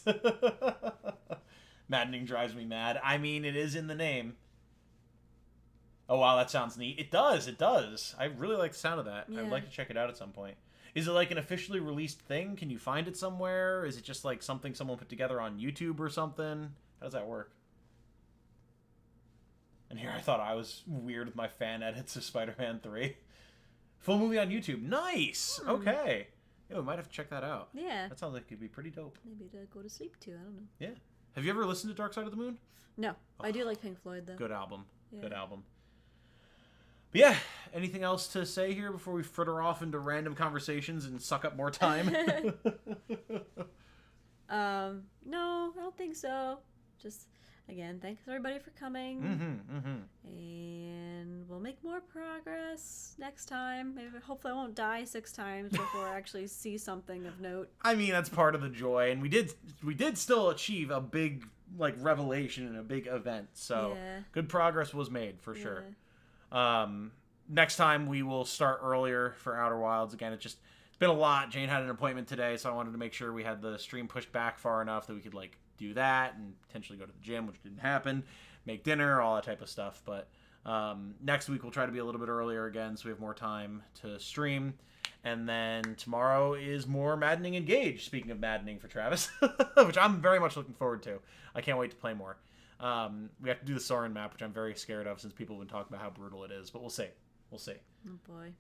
A: Maddening drives me mad. I mean, it is in the name. Oh, wow, that sounds neat. It does. It does. I really like the sound of that.
B: Yeah.
A: I'd like to check it out at some point. Is it like an officially released thing? Can you find it somewhere? Is it just like something someone put together on YouTube or something? How does that work? And here I thought I was weird with my fan edits of Spider-Man 3. Full movie on YouTube. Nice! Okay. Yeah, we might have to check that out.
B: Yeah.
A: That sounds like it could be pretty dope.
B: Maybe to go to sleep too. I don't know.
A: Yeah. Have you ever listened to Dark Side of the Moon?
B: No. I do like Pink Floyd, though.
A: Good album.
B: Yeah.
A: Good album. But yeah, anything else to say here before we fritter off into random conversations and suck up more time?
B: No, I don't think so. Just, again, thanks everybody for coming. And we'll make more progress next time. Maybe, hopefully I won't die 6 times before I actually see something of note.
A: I mean, that's part of the joy, and we did still achieve a big revelation and a big event. So
B: Yeah.
A: good progress was made for sure. Next time we will start earlier for Outer Wilds. Again, it's been a lot. Jane had an appointment today, so I wanted to make sure we had the stream pushed back far enough that we could do that and potentially go to the gym, which didn't happen, make dinner, all that type of stuff. But next week we'll try to be a little bit earlier again, so we have more time to stream. And then tomorrow is more Maddening Engage, speaking of maddening for Travis, which I'm very much looking forward to. I can't wait to play more. We have to do the Soren map, which I'm very scared of since people have been talking about how brutal it is, but we'll see. We'll see.
B: Oh boy.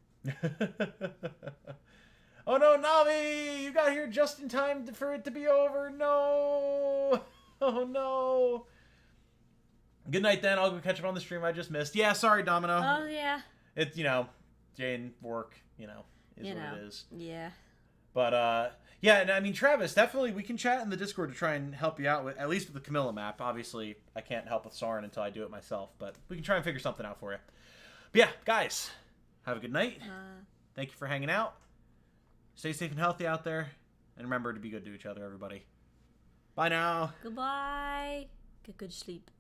A: Oh no, Navi! You got here just in time for it to be over. No! Oh no! Good night then. I'll go catch up on the stream I just missed. Yeah, sorry, Domino.
B: Oh, yeah.
A: It's, Jane, work, is what it is.
B: Yeah.
A: But, yeah, and I mean, Travis, definitely we can chat in the Discord to try and help you out with, at least with the Camilla map. Obviously, I can't help with Soren until I do it myself, but we can try and figure something out for you. But yeah, guys, have a good night. Thank you for hanging out. Stay safe and healthy out there. And remember to be good to each other, everybody. Bye now.
B: Goodbye. Get good sleep.